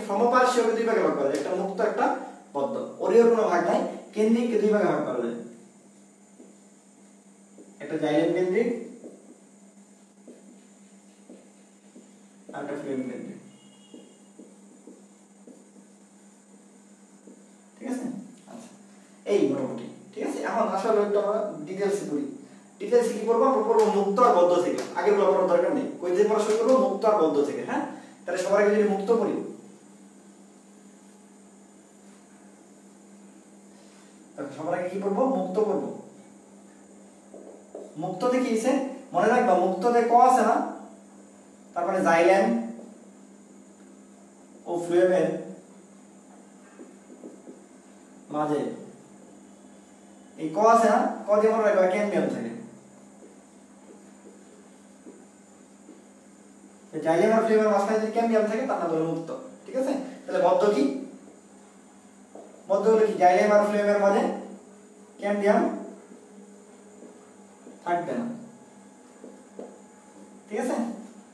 সমপার্শ্বীয়কে 2 ভাগে ভাগ করা যায়, একটা মুক্ত, একটা বদ্ধ। অরিয়র কোনো ভাগ নাই। কেন্দ্রিককে 2 ভাগে ভাগ করা যায়, একটা জাইলেম কেন্দ্রিক আর একটা ফ্লেম কেন্দ্রিক, ঠিক আছে। আচ্ছা, এই মোটামুটি ঠিক আছে। এখন আসলে একটু আমরা ডিটেইলসে করি। ডিটেইলসে কি করব? আমরা পড়ব মুক্ত আর বদ্ধ থেকে। আগের গুলো পড়ার দরকার নেই, কই দিয়ে পড়া শুরু করব? মুক্ত আর বদ্ধ থেকে, হ্যাঁ। তাহলে সবার আগে যদি মুক্ত পড়ি, সবার আগে কি পড়ব? মুক্ত পড়ব। মুক্ততে কি আছে মনে রাখবা, মুক্ততে ক আছে না, তার মানে জাইলেম ও ফ্লুয়েমের মাঝে এই ক আছে না, ক দিয়ে মনে রাখবা ক্যাম্বিয়াম থাকে। জাইলেম আর ফ্লুয়েমের মাঝখানে যদি ক্যাম্বিয়াম থাকে তার নাম হলো মুক্ত, ঠিক আছে। তাহলে বদ্ধ কি? বদ্ধ হলো কি? জাইলেম আর ফ্লুয়েমের মাঝে ক্যাম্বিয়াম থাকবে না, ঠিক আছে,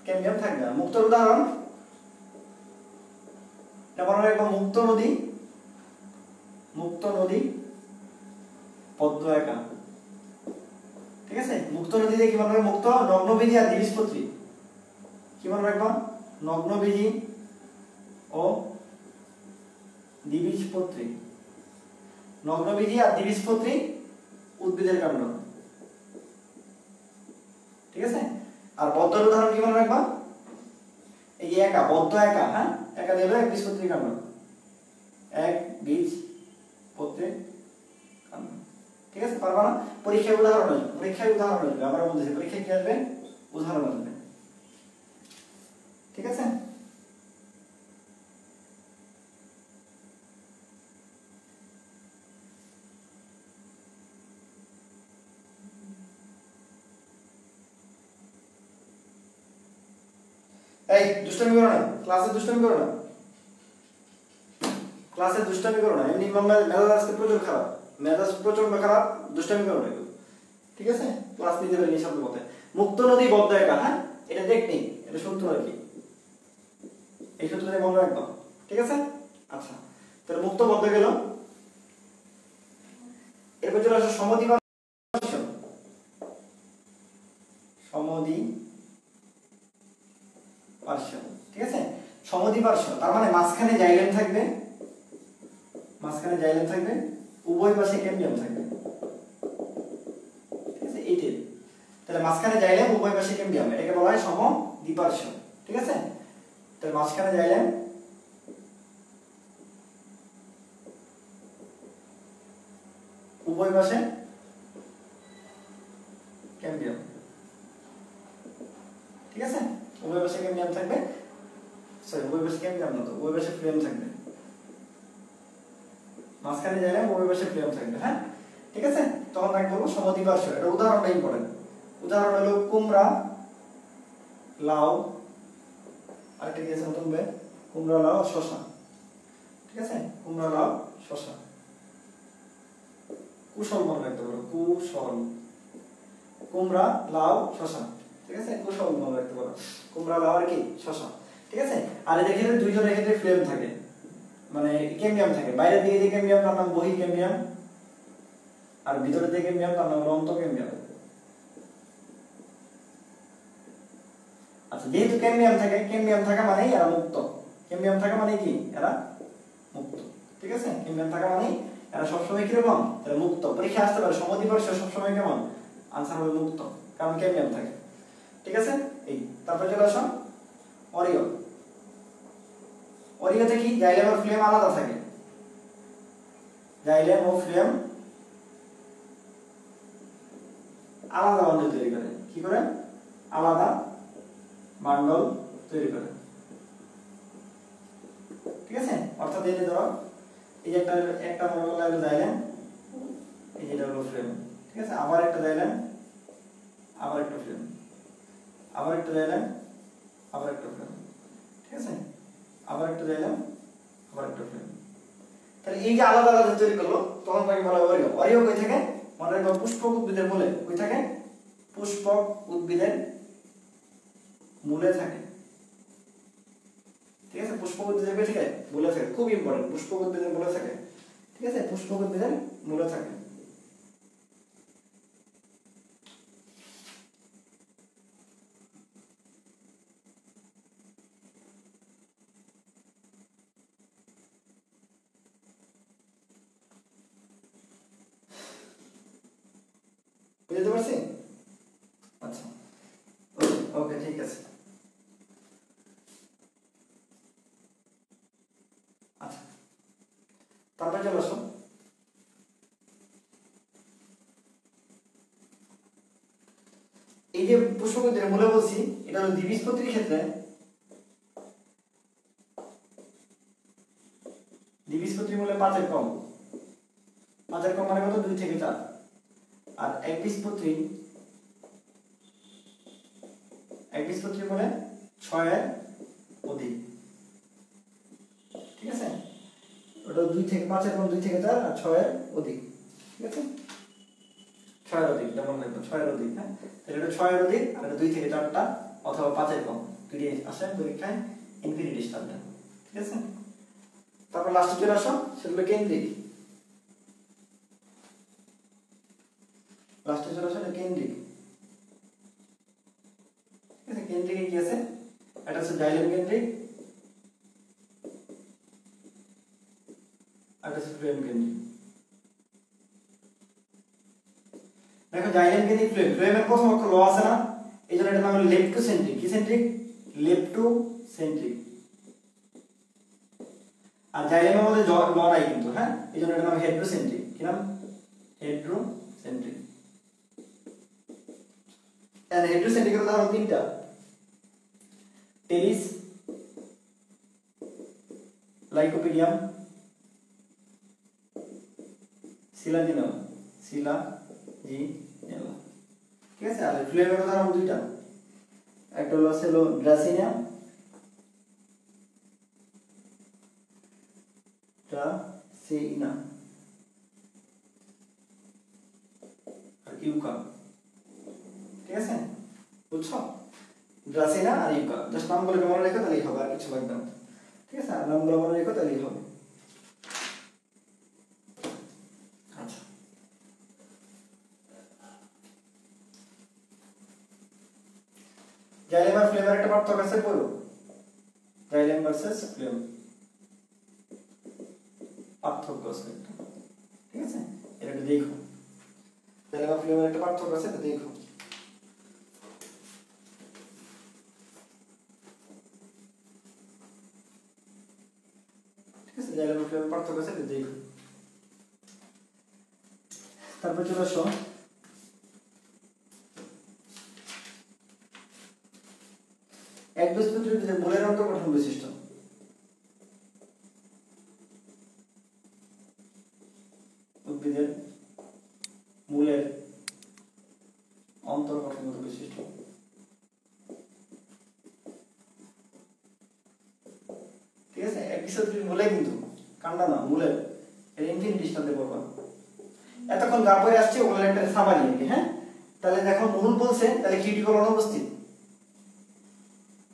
ক্যাম্বিয়াম থাকবে না। মুক্তর উদাহরণ যেমন একদম মুক্ত নদী, মুক্ত নদী, পদ্ম একা, ঠিক আছে। মুক্ত নদীতে কি মনে রাখবে? মুক্ত, নগ্নবীজি আর দ্বিবীজপত্রী। কি মনে রাখবা? নগ্নবীজি ও দ্বিবীজপত্রী। নগ্নবীজি আর দ্বিবীজপত্রী উদ্ভিদের কাণ্ড, ঠিক আছে। আর বদ্ধর উদাহরণ কি মনে রাখবা? এই একা, বদ্ধ একা, হ্যাঁ, একা দিয়ে এক বীজপত্রী কাণ্ড, এক বীজ পত্রী কাণ্ড, ঠিক আছে। পারবা না? পরীক্ষায় উদাহরণ আসবে, পরীক্ষায় উদাহরণ আসবে, আমরা বলতেছি পরীক্ষায় কি আসবে? উদাহরণ আসবে, ঠিক আছে। এই দুষ্টামি করো না, ক্লাসে দুষ্টামি করো না, ক্লাসে দুষ্টামি করো না। এমনি মেজাজ আজকে প্রচুর খারাপ, মেজাজ প্রচন্ড খারাপ, দুষ্টামি করো না, ঠিক আছে? ক্লাস নিতে পারি নিঃশব্দ মতে। মুক্ত নদী বদ্ধ একা, হ্যাঁ এটা টেকনিক, এটা সূত্র আর কি, এই সূত্রটা মনে রাখবা, ঠিক আছে? আচ্ছা তাহলে মুক্ত বদ্ধ গেল। এরপর চলে আসো সমদ্বিপার্শ্ব, সমদ্বিপার্শ্ব, ঠিক আছে? সমদ্বিপার্শ্ব তার মানে মাঝখানে জাইলেম থাকবে, মাঝখানে জাইলেম থাকবে, উভয় পাশে ক্যাম্বিয়াম থাকবে, ঠিক আছে? এইটাই তাহলে মাঝখানে জাইলেম উভয় পাশে ক্যাম্বিয়াম, এটাকে বলা হয় সমদ্বিপার্শ্ব, ঠিক আছে? তাহলে মাঝখানে জাইলেম উভয় পাশে ক্যাম্বিয়াম, ঠিক আছে? উভয় পাশে ক্যাম্বিয়াম থাকবে, সরি উভয় পাশে ক্যাম্বিয়াম না তো, উভয় পাশে ফ্লেম থাকবে, মাঝখানে জাইলেম উভয় পাশে ফ্লেম থাকবে, হ্যাঁ ঠিক আছে? তখন তাকে বলবো সমদ্বিপার্শ্ব। এটা উদাহরণটা ইম্পর্টেন্ট। উদাহরণ হলো কুমড়া, লাউ, আরেকটা কি আছে নতুন বে, কুমড়া, লাউ, শসা, ঠিক আছে? কুমড়া, লাউ, শসা, কুশল মনে রাখতে পারো, কুশল, কুমড়া, লাউ, শসা, ঠিক আছে? কুশল মনে রাখতে পারো, কুমড়া, লাউ আর কি শসা, ঠিক আছে? আর এদের ক্ষেত্রে দুইজনের ক্ষেত্রে ফ্লেম থাকে, মানে ক্যাম্বিয়াম থাকে। বাইরের দিকে যে ক্যাম্বিয়াম তার নাম বহি ক্যাম্বিয়াম, আর ভিতরের দিকে ক্যাম্বিয়াম তার নাম অন্ত ক্যাম্বিয়াম। আচ্ছা যেহেতু ক্যাম্বিয়াম থাকে, ক্যাম্বিয়াম থাকা মানেই এরা মুক্ত, ক্যাম্বিয়াম থাকা মানে কি এরা মুক্ত, ঠিক আছে? ক্যাম্বিয়াম থাকা মানেই এরা সবসময় কিরকম, এরা মুক্ত। পরীক্ষা আসতে পারে সমদ্বিপার্শ্ব সবসময় কেমন, আনসার হবে মুক্ত, কারণ ক্যাম্বিয়াম থাকে, ঠিক আছে? এই তারপর চলে আসো অরিও। অরিওতে কি জাইলেম আর ফ্লেম আলাদা থাকে, জাইলেম ও ফ্লেম আলাদা বান্ডল তৈরি করে। কি করে? আলাদা বান্ডল তৈরি করে, ঠিক আছে? অর্থাৎ এই যে ধরো এই যে একটা মনে করলে হলো জাইলেম, এই যেটা হলো ফ্লেম, ঠিক আছে? আবার একটা জাইলেম, আবার একটা ফ্লেম, আবার একটা জাইলেম, আবার একটা ফ্লেম, ঠিক আছে? আবার একটা জাইলেম, আবার একটা ফ্লেম। তাহলে এই যে আলাদা আলাদা তৈরি করলো, তখন তাকে বলা হয় অরিও। অরিও কই থাকে মনে রাখবো, পুষ্পক উদ্ভিদের মূলে। কই থাকে? পুষ্পক উদ্ভিদের মূলে থাকে, ঠিক আছে? পুষ্পক উদ্ভিদের কই থাকে? মূলে থাকে, খুব ইম্পর্টেন্ট, পুষ্পক উদ্ভিদের মূলে থাকে, ঠিক আছে? পুষ্পক উদ্ভিদের মূলে থাকে। বুঝতে পারছি? আচ্ছা ওকে ঠিক আছে। আচ্ছা তারপরে চলে আসো এই যে পুষ্পক উদ্ভিদের মূলে বলছি, এটা হলো দ্বিবীজপত্রীর ক্ষেত্রে, দ্বিবীজপত্রী মূলে 5 এর কম, 5 এর কম মানে কত? 2 থেকে 4। আর একবীজপত্রী মূলে 6 এর অধিক, ঠিক আছে? ওটা 2 থেকে 5 এর কম, 2 থেকে 4, আর 6 এর অধিক, ঠিক আছে? 6 এর অধিক, যেমন দেখো 6 এর অধিক, হ্যাঁ তাহলে এটা 6 এর অধিক, আর এটা 2 থেকে 4টা অথবা 5 এর কম, দুটি আসে পরীক্ষায় ইনফিনিটি স্টারটা, ঠিক আছে? তারপর লাস্টে চলে আসো, সেগুলো কেন্দ্রিক। লাস্টে চলে আসো কেন্দ্রিক, ঠিক আছে? কেন্দ্রিকে কি আছে? এটা হচ্ছে জাইলেম কেন্দ্রিক, আর এটা হচ্ছে ফ্লেম কেন্দ্রিক। দেখো জাইলেম কেন্দ্রিক, ফ্লেমের প্রথম অক্ষর ল আছে না, এই জন্য এটার নাম হলো লেপ্টোসেন্ট্রিক। কি সেন্ট্রিক? লেপ্টোসেন্ট্রিক। আর জাইলেমের মধ্যে ল নাই কিন্তু, হ্যাঁ এই জন্য এটার নাম হেড্রোসেন্ট্রিক। কি নাম? হেড্রোসেন্ট্রিক। আর হেড্রোসেন্ট্রিকের উদাহরণ 3টা: টেরিস, লাইকোপিডিয়াম, সিলাজিনাম, ঠিক আছে? আর ফ্লেমের উদাহরণ 2টা, একটা হলো ড্রাসিনিয়াম, ড্রাসিনা আর ইউকা, ঠিক আছে? বুঝছো? ড্রাসিনা আর ইউকা, জাস্ট নামগুলো মনে রেখো তাহলেই হবে, আর কিছু লাগবে না, ঠিক আছে? আর নামগুলো মনে রেখো তাহলেই হবে। আচ্ছা, জাইলেম আর ফ্লেমের একটা পার্থক্য আছে, পড়ো। জাইলেম ভার্সেস ফ্লেম পার্থক্য আছে একটা, ঠিক আছে? এটা একটু দেখো, জাইলেম আর ফ্লেমের একটা পার্থক্য আছে, এটা দেখো। ঠিক আছে, জাইলেম আর ফ্লেমের পার্থক্য আছে, এটা দেখো। তারপর চলে আসো একবীজপত্রী উদ্ভিদের মূলের অন্তর্গঠন বৈশিষ্ট্য। উদ্ভিদের মূলের অন্তর্গঠনগত বৈশিষ্ট্য। ঠিক আছে, একবীজপত্রীর মূলে কিন্তু কাণ্ডা না, মূলের এর ইনফিনিটি সাথে বলবা। এতক্ষণ যা পরে আসছে ওগুলোর একটা সামারি আর কি, হ্যাঁ? তাহলে দেখো মূল বলছে, তাহলে কিউটিকল অনুপস্থিত,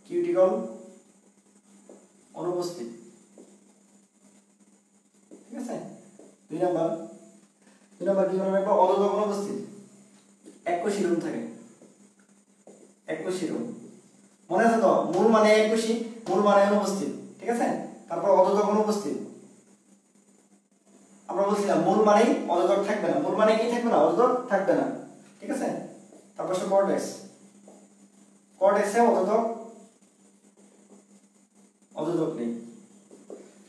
কিউটিকল অনুপস্থিত, ঠিক আছে? দুই নাম্বার কি মনে রাখবো? অদোদক অনুপস্থিত, এককোষী রূপ থাকে, এককোষী রূপ মনে আছে তো? মূল মানে এককোষী, মূল মানে অনুপস্থিত, ঠিক আছে? তারপর অদোদক অনুপস্থিত। আমরা বলছিলাম মূল মানেই অদোদক থাকবে না, মূল মানে কি থাকবে না? অদোদক থাকবে না, ঠিক আছে? তারপর সে কর্টেক্স, কর্টেক্সে অদোদক নেই,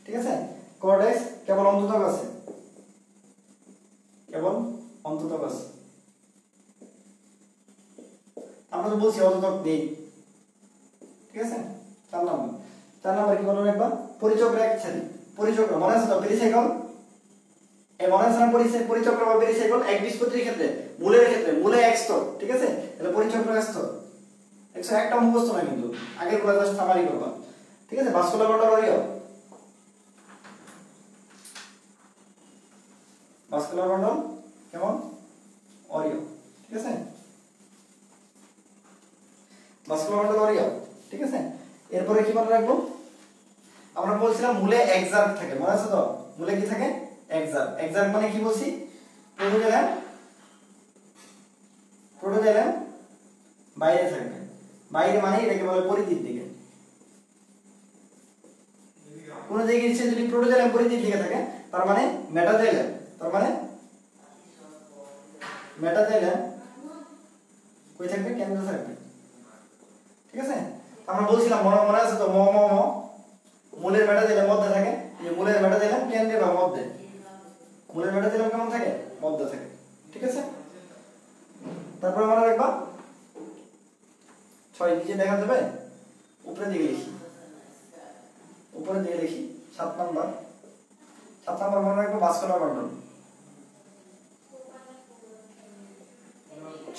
ঠিক আছে? কর্টেক্স কেবল অন্ততক আছে, কেবল অন্ততক আছে। আমরা তো বলছি অন্ততক নেই, ঠিক আছে? 4 নাম্বার কি মনে রাখবা? পরিচক্র একসাথে, পরিচক্র মনে আছে তো? পেরিসাইকেল, এই মনে আছে না? পরিচক্র বা পেরিসাইকেল একবীজপত্রীর ক্ষেত্রে, মূলের ক্ষেত্রে মূলে এক স্তর, ঠিক আছে? তাহলে পরিচক্র এক স্তর। দেখছো, একটা মুখস্থ না কিন্তু, আগের গুলো জাস্ট সামারি করবা, ঠিক আছে? Vascular bundle Oreo, vascular bundle কেমন? অরিও, ঠিক আছে? ভাস্কুলার বান্ডল অরিও, ঠিক আছে? এরপরে কি মনে রাখবো? আমরা বলছিলাম মূলে এক্সার্ক থাকে, মনে আছে তো? মূলে কি থাকে? এক্সার্ক। এক্সার্ক মানে কি বলছি? প্রোটোজাইলাম বাইরে থাকবে, বাইরে মানে এটাকে বলে পরিধির দিকে। কোন জায়গায় ইচ্ছে যদি প্রোটোজাইলাম পরিধির দিকে থাকে, তার মানে মেটাজাইলাম, তার মানে মেটাজাইলাম কই থাকবে? কেন্দ্রে থাকবে, ঠিক আছে? আমরা বলছিলাম মনে আছে তো? মূলের মেটাজাইলাম মধ্যে থাকে, যে মূলের মেটাজাইলাম কেন্দ্রে বা মধ্যে, মূলের মেটাজাইলাম কেমন থাকে? মধ্যে থাকে, ঠিক আছে? তারপর মনে রাখবা 6 নিচে দেখা যাবে, উপরে দিকে লিখি, উপরে দিকে লিখি। 7 নাম্বার মনে রাখবো ভাস্কুলার বান্ডল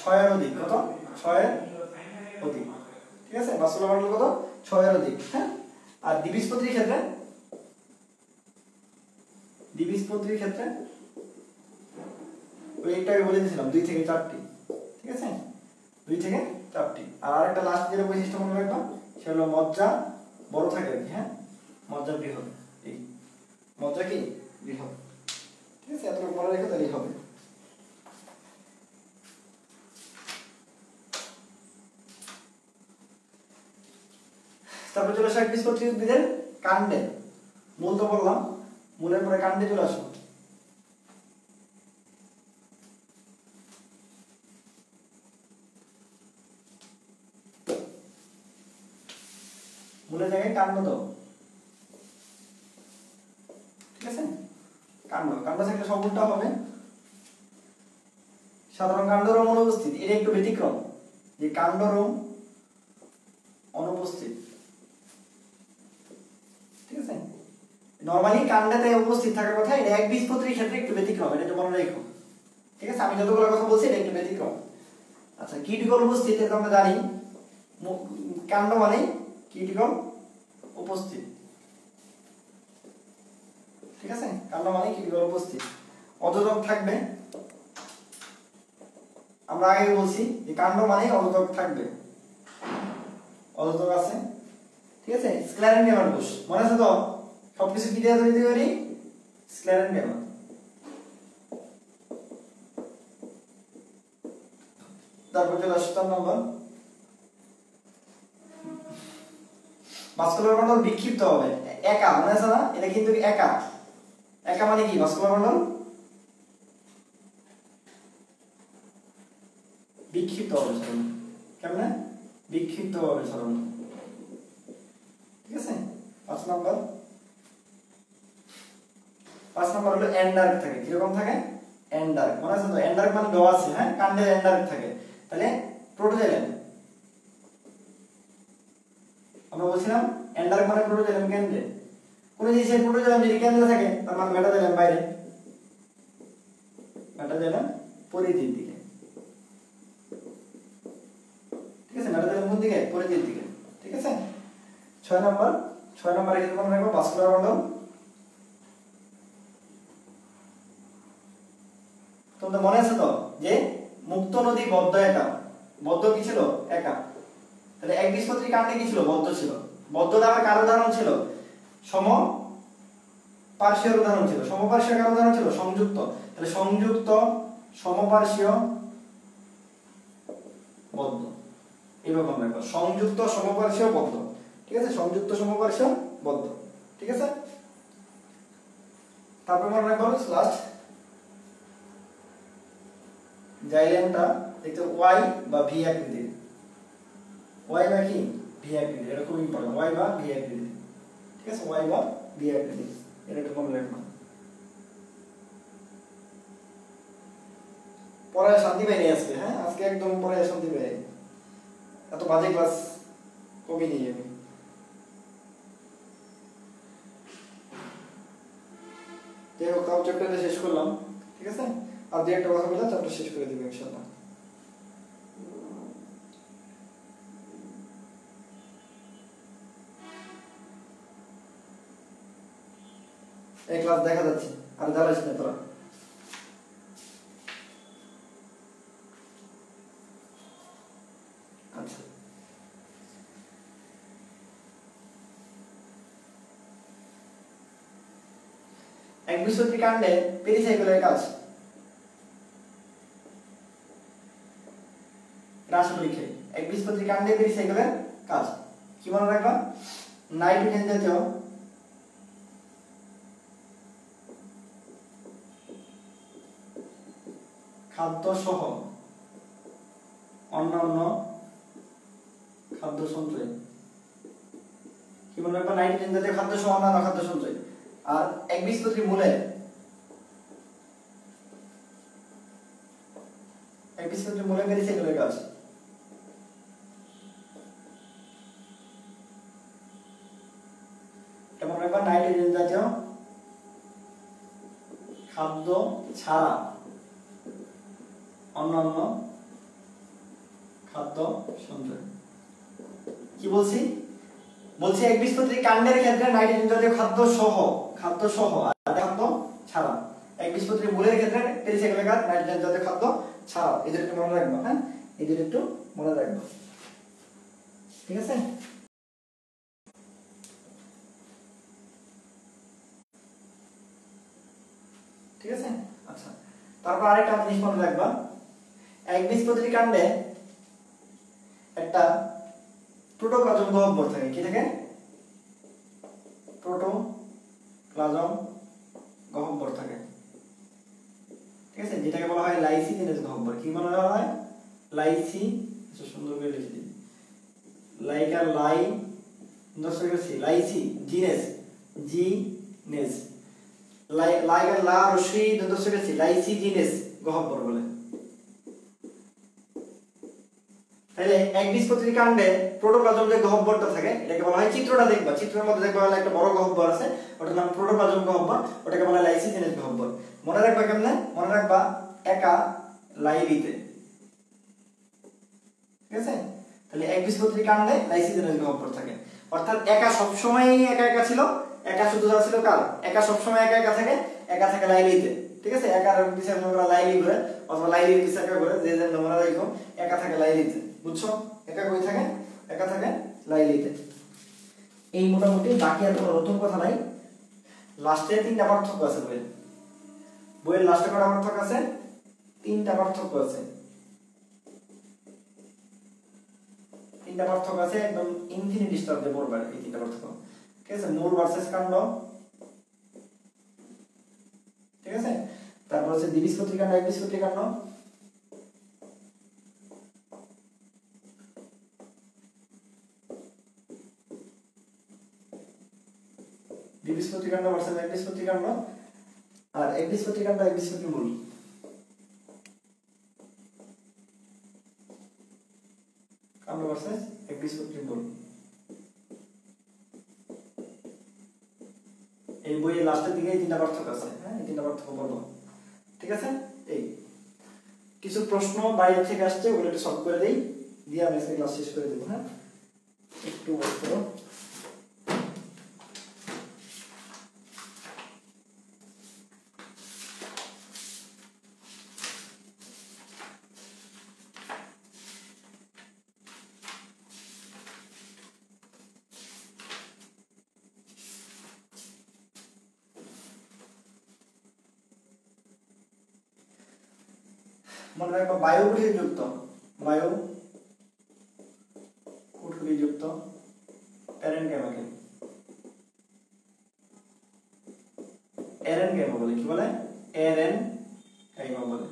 6 এর অধিক, কত? 6 এর অধিক, ঠিক আছে? ভাস্কুলার বান্ডল কত? 6 এর অধিক, হ্যাঁ? আর দ্বিবীজপত্রীর ক্ষেত্রে ওই একটাকে বলে দিয়েছিলাম 2 থেকে 4টি, ঠিক আছে? 2 থেকে 4টি। আর আরেকটা লাস্ট যেটা বৈশিষ্ট্য মনে রাখবা, সেটা হলো মজ্জা বড় থাকে আর কি, হ্যাঁ? মজ্জা বৃহৎ, এই মজ্জা কি? বৃহৎ, ঠিক আছে? এতটুকু মনে রেখে তাহলেই হবে। তারপর চলে আসো একবীজপত্রী উদ্ভিদের কাণ্ডে। মূল তো বললাম, মূলের পরে কাণ্ডে চলে আসো। মূলের জায়গায় কাণ্ড দাও, ঠিক আছে? কাণ্ড থাকলে সব উল্টা হবে। সাধারণ কাণ্ডরোম অনুপস্থিত, এটা একটু ব্যতিক্রম, যে কাণ্ডরোম অনুপস্থিত, ঠিক আছে? নরমালি কাণ্ডেতে উপস্থিত থাকার কথা, এটা একবীজপত্রীর ক্ষেত্রে একটু ব্যতিক্রম, এটা একটু মনে রাখো, ঠিক আছে? আমি যতগুলো কথা বলছি এটা একটু ব্যতিক্রম। আচ্ছা, কিউটিকল উপস্থিত, এটা আমরা জানি, কাণ্ড মানে কিউটিকল উপস্থিত, ঠিক আছে, কাণ্ড মানে কি উপস্থিত, অযোজক থাকবে। আমরা আগে বলছি যে কাণ্ড মানে অযোজক থাকবে, অযোজক আছে। ঠিক আছে, স্ক্লেরেনগেমার কোষ মনে আছে তো, সবকিছু কি দিয়ে তৈরি করি, স্ক্লেরেনগেমা। তারপর চলে আসছে 4 নম্বর, ভাস্কুলার বান্ডল বিক্ষিপ্ত হবে, একা মনে আছে না, এটা কিন্তু একা, একা মানে কি ভাস্কুলার বান্ডল বিক্ষিপ্ত হবে ছড়ানো, কেমনে বিক্ষিপ্ত হবে ছড়ানো। ঠিক আছে, 5 নম্বর, 5 নম্বর হলো এন্ডার্ক থাকে, কিরকম থাকে, এন্ডার্ক মনে আছে তো, এন্ডার্ক মানে ড আছে, হ্যাঁ কাণ্ডে এন্ডার্ক থাকে, তাহলে প্রোটোজাইলেম, আমরা বলছিলাম এন্ডার্ক মানে প্রোটোজাইলেম কেন্দ্রে, কোন জিনিসের প্রোটোজাইলেম যদি কেন্দ্রে থাকে তার মানে মেটাজাইলেম বাইরে, মেটাজাইলেম পরিধির দিকে। ঠিক আছে, মেটাজাইলেম কোন দিকে, পরিধির দিকে। ঠিক আছে, 6 নম্বর, 6 নম্বরে কি মনে রাখবো, ভাস্কুলার বান্ডল। তোমাদের মনে আছে তো যে মুক্ত নদী বদ্ধ একা, বদ্ধ কি ছিল, একা, তাহলে একবীজপত্রী কাণ্ডে কি ছিল, বদ্ধ ছিল, বদ্ধটা আবার কার উদাহরণ ছিল, সমপার্শ্বীয় উদাহরণ ছিল, সমপার্শ্বীয় কার উদাহরণ ছিল, সংযুক্ত, তাহলে সংযুক্ত সমপার্শ্বীয় বদ্ধ, এইরকম রাখবো, সংযুক্ত সমপার্শ্বীয় বদ্ধ। ঠিক আছে, সংযুক্ত সমপার্শ্বীয় বদ্ধ। ঠিক আছে, তারপর মনে রাখবো লাস্ট, জাইলেমটা দেখতে ওয়াই বা ভি আকৃতির, ওয়াই বা কি ভি আকৃতির, এটা খুব ইম্পর্টেন্ট, ওয়াই বা ভি আকৃতির। ঠিক আছে, ওয়াই বা ভি আকৃতির, এটা একটু মনে রাখবো। পড়ায় শান্তি পাইনি আজকে, হ্যাঁ আজকে একদম পড়ায় শান্তি পাই, এত বাজে ক্লাস কবি নিয়ে যাবে। যাই হোক, তাও চ্যাপ্টারটা শেষ করলাম। ঠিক আছে, আর দুই একটা কথা বলে চ্যাপ্টার শেষ করে দেবো ইনশাআল্লাহ। এই ক্লাস দেখা যাচ্ছে, আর জ্বালাস না তোরা। আচ্ছা, একবীজপত্রী কাণ্ডে পেরিসাইকেলের কাজ, রাশি পরীক্ষায় একবীজপত্রী কাণ্ডে পেরিসাইকেলের কাজ কি মনে রাখবা, নাইট্রোজেন জাতীয় খাদ্য সহ অন্যান্য খাদ্য সঞ্চয়, কি মনে রাখবা, নাইট্রোজেন জাতীয় খাদ্য সহ অন্যান্য খাদ্য সঞ্চয়। আর একবীজপত্রী মূলে, একবীজপত্রী মূলে পেরিসাইকেলের কাজ, মনে রাখবা নাইট্রোজেন জাতীয় খাদ্য ছাড়া অন্যান্য খাদ্য সঞ্চয়। কি বলছি, বলছি একবীজপত্রী কাণ্ডের ক্ষেত্রে নাইট্রোজেন জাতীয় খাদ্য সহ আর খাদ্য ছাড়া, একবীজপত্রী মূলের ক্ষেত্রে পেরিসাইকেলের কাজ নাইট্রোজেন জাতীয় খাদ্য ছাড়া, এদের একটু মনে রাখবা, হ্যাঁ এদের একটু মনে রাখবা। ঠিক আছে, ঠিক আছে। আচ্ছা, তারপর আরেকটা জিনিস মনে রাখবা, একবীজপত্রী কাণ্ডে একটা প্রোটোপ্লাজম গহ্বর থাকে, কি থাকে, প্রোটোপ্লাজম গহ্বর থাকে। ঠিক আছে, যেটাকে বলা হয় লাইসিজিনেস গহ্বর, কি বলা হয়, লাইসি, সুন্দর করে লিখে দিই, লাইকা লাই দর্শকের লাইসি জিনেস, জিনেস, লাইকা লা রশ্মি দর্শকের লাইসিজিনেস গহ্বর বলে। তাহলে একবীজপত্রী কাণ্ডে প্রোটোপ্লাজম যে গহ্বরটা থাকে এটাকে বলা হয়, চিত্রটা দেখবা, চিত্রের মধ্যে দেখবা একটা বড় গহ্বর আছে, ওটার নাম প্রোটোপ্লাজম গহ্বর, ওটাকে বলা হয় লাইসিজিনেস গহ্বর। মনে রাখবা কেমনে, মনে রাখবা একা লাইরিতে। ঠিক আছে, তাহলে একবীজপত্রী কাণ্ডে লাইসিজিনেস গহ্বর থাকে। অর্থাৎ একা সবসময় একা একা ছিল, একা শুধু ছিল কার, একা সবসময় একা একা থাকে লাইলিতে, ঠিক আছে, একার পিছনে আমরা লাইলি ঘুরে অথবা লাইলির পিছনে একা ঘুরে, যে যে তোমরা দেখো একা থাকে লাইলিতে, বুঝছো, একা কই থাকে, একা থাকে লাইলিতে। এই মোটামুটি, বাকি আর কোনো নতুন কথা নাই। লাস্টে তিনটা পার্থক্য আছে বইয়ের, বইয়ের লাস্টে কটা পার্থক্য আছে, তিনটা পার্থক্য আছে, তিনটা পার্থক্য আছে, একদম ইনফিনিটি স্টার দিয়ে পড়বে এই তিনটা পার্থক্য, ঠিক আছে, মূল ভার্সেস কাণ্ড, ঠিক আছে, তারপর হচ্ছে দ্বিবীজপত্রী কাণ্ড, একবীজপত্রী কাণ্ড, দ্বিবীজপত্রী কাণ্ড ভার্সেস একবীজপত্রী কাণ্ড, আর একবীজপত্রী কাণ্ড একবীজপত্রী মূল। কাণ্ড ভার্সেস একবীজপত্রী মূল, এই বইয়ের লাস্টের দিকে এই তিনটা পার্থক্য আছে, হ্যাঁ, এই তিনটা পার্থক্য পড়বো, ঠিক আছে। এই কিছু প্রশ্ন বাইরে থেকে আসছে, ওগুলো একটু সলভ করে দেই, দিয়ে আমি আজকে ক্লাস শেষ করে দেবো, হ্যাঁ, একটু ওয়েট করো। মনে রাখবো বায়ু কুঠিযুক্ত, বায়ু কুঠিযুক্ত প্যারেনকাইমা, এরেনকাইমা বলে, কি বলে, এরেনকাইমা বলে,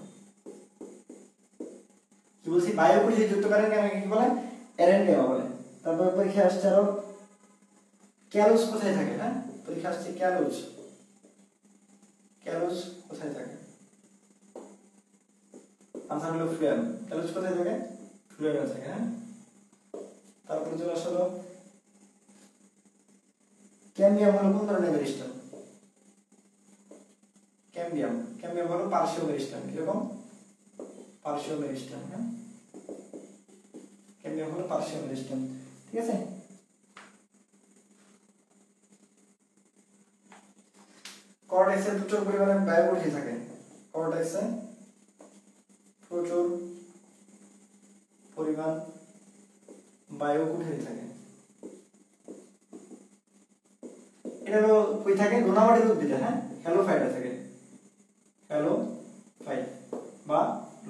কি বলছি, বায়ু কুঠিযুক্ত প্যারেনকাইমাকে কি বলে, এরেনকাইমা বলে। তারপর পরীক্ষা আসছে আরো ক্যালুস কোথায় থাকে, হ্যাঁ, পরীক্ষা আসছে ক্যালুস, ক্যালুস কোথায় থাকে, আনসার হলো ফ্লুয়েম, ক্যালুস কোথায় থাকে, ফ্লুয়েমে থাকে, হ্যাঁ। তারপর চলে আসলো ক্যাম্বিয়াম হলো কোন ধরনের মেরিস্টেম, ক্যাম্বিয়াম, ক্যাম্বিয়াম হলো পার্শ্বীয় মেরিস্টেম, কিরকম, পার্শ্বীয় মেরিস্টেম, হ্যাঁ, ক্যাম্বিয়াম হলো পার্শ্বীয় মেরিস্টেম, ঠিক আছে। কর্টেক্সে প্রচুর পরিমাণে বায়ু কুঠি থাকে, কর্টেক্সে প্রচুর পরিমাণ বায়ু কুঠি থাকে, এটা হলো কই থাকে, লোনামাটির উদ্ভিদে, হ্যাঁ, হ্যালোফাইটে থাকে, হ্যালোফাইট বা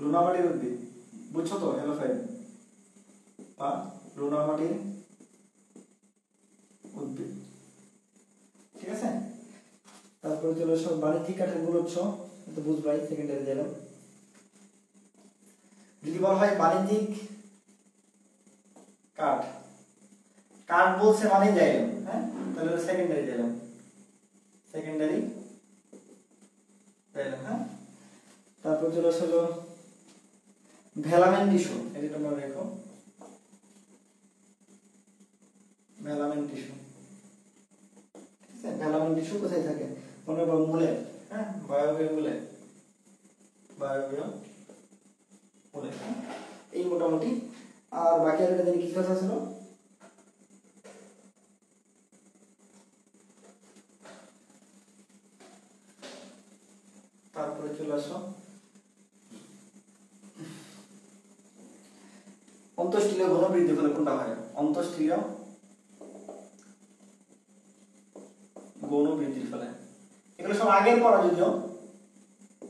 লোনামাটির উদ্ভিদ, বুঝছো তো, হ্যালোফাইট বা লোনামাটির উদ্ভিদ, ঠিক আছে। তারপরে চলে সব বাণিজ্যিক কাঠের মূল উৎস, তো বুঝবাই, সেকেন্ডারি দিলাম। যদি বলা হয় বাণিজ্যিক কাঠ, কাঠ বলছে মানে যাইলাম, হ্যাঁ, তাহলে সেকেন্ডারি দিলাম, সেকেন্ডারি দিলাম, হ্যাঁ। তারপর চলে আসলো ভেলামেন টিস্যু, এটা তোমরা দেখো, ভেলামেন টিস্যু, ঠিক আছে, ভেলামেন টিস্যু কোথায় থাকে, মনে করো মূলে, হ্যাঁ, বায়বীয় মূলে, বায়বীয় মূলে, এই মোটামুটি। আর বাকি আর কি কথা ছিল, তারপরে চলে আসো অন্তঃস্থলীয় ঘন বৃদ্ধি ফলে কোনটা হয়, অন্তঃস্থলীয় গৌণ বৃদ্ধির ফলে, এগুলো সব আগের পড়া, যদিও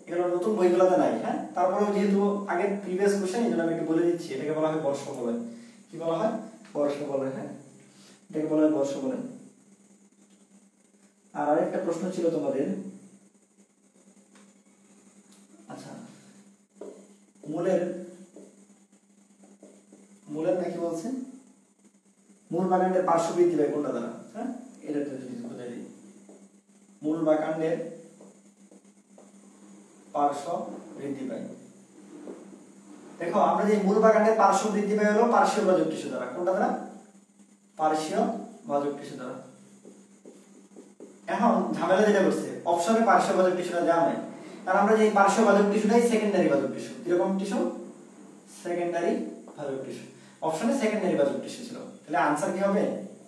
এগুলো নতুন বইগুলোতে নাই, হ্যাঁ, তারপরেও যেহেতু আগের প্রিভিয়াস কোশ্চেন, এই জন্য আমি একটু বলে দিচ্ছি, এটাকে বলা হয় বর্ষ বলয়, কি বলা হয়, বর্ষ বলয়, হ্যাঁ, এটাকে বলা হয় বর্ষ বলয়। আর আরেকটা প্রশ্ন ছিল তোমাদের, আচ্ছা, মূলের নাকি বলছে, মূল বা কাণ্ডের পার্শ্ব বৃদ্ধি পায় কোনটা দ্বারা, হ্যাঁ, এটা তো যদি বুঝাই দিই, মূল বা কাণ্ডের পার্শ্ব বৃদ্ধি পায়, দেখো আমরা যে মূল বা কাণ্ডের পার্শ্ব বৃদ্ধি পায় হলো পার্শ্বীয় ভাজক টিস্যু দ্বারা, কোনটা দ্বারা, পার্শ্বীয় ভাজক টিস্যু দ্বারা। এখন ঝামেলা যেটা করছে, অপশনে পার্শ্বীয় ভাজক টিস্যুটা দেওয়া নাই, কারণ আমরা যে পার্শ্বীয় ভাজক টিস্যুটাই সেকেন্ডারি ভাজক টিস্যু, কিরকম টিস্যু, সেকেন্ডারি ভাজক টিস্যু, অপশনে সেকেন্ডারি ভাজক টিস্যু ছিল, তাহলে আনসার কি হবে,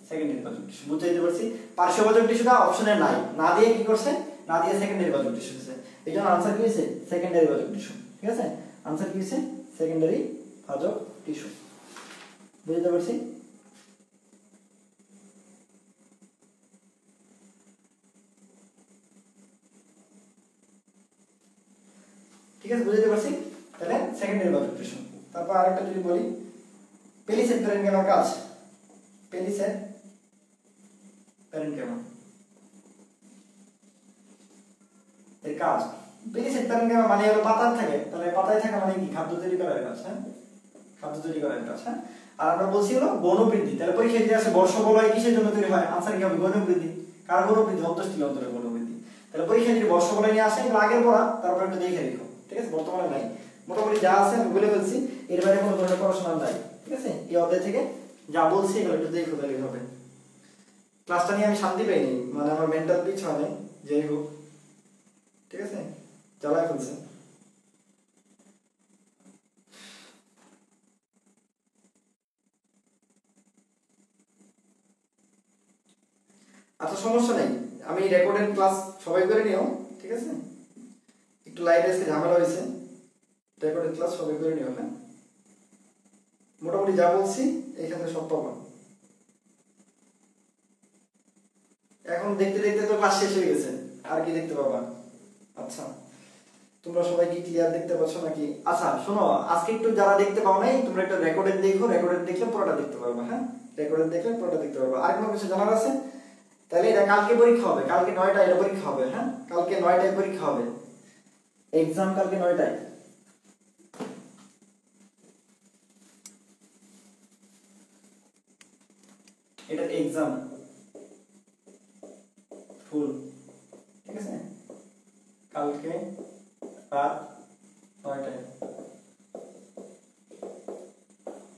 সেকেন্ডারি বাচক টিস্যু বুঝাইতে পারছি পার্শ্ববাচক টিস্যুটা অপশনে নাই না দিয়ে কি করছে না দিয়ে সেকেন্ডারি বাচক টিস্যু দিয়েছে এইজন্য आंसर কি হইছে সেকেন্ডারি বাচক টিস্যু ঠিক আছে आंसर কি হইছে সেকেন্ডারি বাচক টিস্যু বুঝতে পারছি ঠিক আছে বুঝতে পারছি তাহলে সেকেন্ডারি বাচক টিস্যু তারপর আরেকটা যদি বলি পেলিসেড প্যারেনকাইমার কাজ পেলিসেড প্যারেনকাইমা এর কাজ পেলিসেড প্যারেনকাইমা মানে হলো পাতায় থাকে তাহলে পাতায় থাকা মানে কি খাদ্য তৈরি করার কাজ হ্যাঁ খাদ্য তৈরি করার কাজ হ্যাঁ আর আমরা বলছি হলো গৌণবৃদ্ধি তাহলে পরীক্ষায় যদি আসে বর্ষবলয় কিসের জন্য তৈরি হয় आंसर কি হবে গৌণবৃদ্ধি কার গৌণবৃদ্ধি অন্তঃস্থিল অন্তরের গৌণবৃদ্ধি তাহলে পরীক্ষায় যদি বর্ষবলয় নিয়ে আসে এগুলো আগের পড়া তারপর একটু দেখে রাখো ঠিক আছে বর্তমানে নাই মোটামুটি যা আছে আমি বলে ফেলছি এর বাইরে কোনো ধরনের পড়াশোনা নাই ঠিক আছে এই অধ্যায় থেকে যা বলছি এগুলো একটু দেখো তাহলে হবে ক্লাসটা নিয়ে আমি শান্তি পাইনি মানে আমার মেন্টাল পিচ হয় যাই হোক ঠিক আছে জ্বালায় ফেলছে আচ্ছা সমস্যা নেই আমি রেকর্ডেড ক্লাস সবাই করে নিও ঠিক আছে একটু লাইভে এসে ঝামেলা হয়েছে রেকর্ডেড ক্লাস সবাই করে নিও হ্যাঁ মোটামুটি যা বলছি এইখানে সব পাবো এখন দেখতে দেখতে তো ক্লাস শেষ হয়ে গেছে আর কি দেখতে পাবা আচ্ছা তোমরা সবাই কি ক্লিয়ার দেখতে পাচ্ছ নাকি আচ্ছা শোনো আজকে একটু যারা দেখতে পাও নাই তোমরা একটা রেকর্ডেড দেখো রেকর্ডেড দেখলে পুরোটা দেখতে পারবে হ্যাঁ রেকর্ডেড দেখলে পুরোটা দেখতে পারবে আর কোনো কিছু জানার আছে তাহলে এটা কালকে পরীক্ষা হবে কালকে 9টায় এটা পরীক্ষা হবে হ্যাঁ কালকে 9টায় পরীক্ষা হবে एग्जाम কালকে 9টায় এটা एग्जाम ফুল ঠিক আছে কালকে রাত 9টায়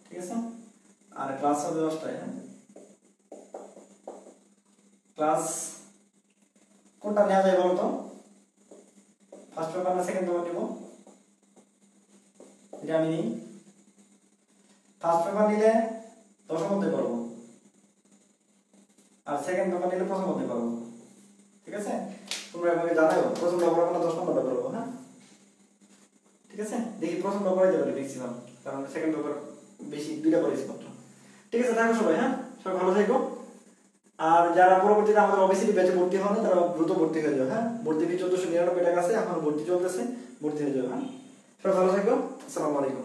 ঠিক আছে আর ক্লাস হবে 10টায় হ্যাঁ ক্লাস কোনটা নেওয়া যায় বলো তো ফার্স্ট পেপার না সেকেন্ড পেপার নিব এটা আমি নিই ফার্স্ট পেপার নিলে 10 মধ্যে করব আর সেকেন্ড পেপার নিলে প্রথম মধ্যে করব ঠিক আছে তোমরা আমাকে জানাও প্রথম পেপার আমরা 10 নম্বরটা করব হ্যাঁ ঠিক আছে দেখি প্রথম পেপার হয়ে যাবে ম্যাক্সিমাম কারণ সেকেন্ড পেপার বেশি দুইটা করেছি মাত্র ঠিক আছে থাকো সবাই হ্যাঁ সবাই ভালো থেকো আর যারা পরবর্তীতে আমাদের অফিসিয়ালি ব্যাচে ভর্তি হবে তারা দ্রুত ভর্তি হয়ে যাবে হ্যাঁ ভর্তি ফি 1499 টাকা আছে এখন ভর্তি চলতেছে ভর্তি হয়ে যাবে হ্যাঁ সবাই ভালো থাকো আসসালামু আলাইকুম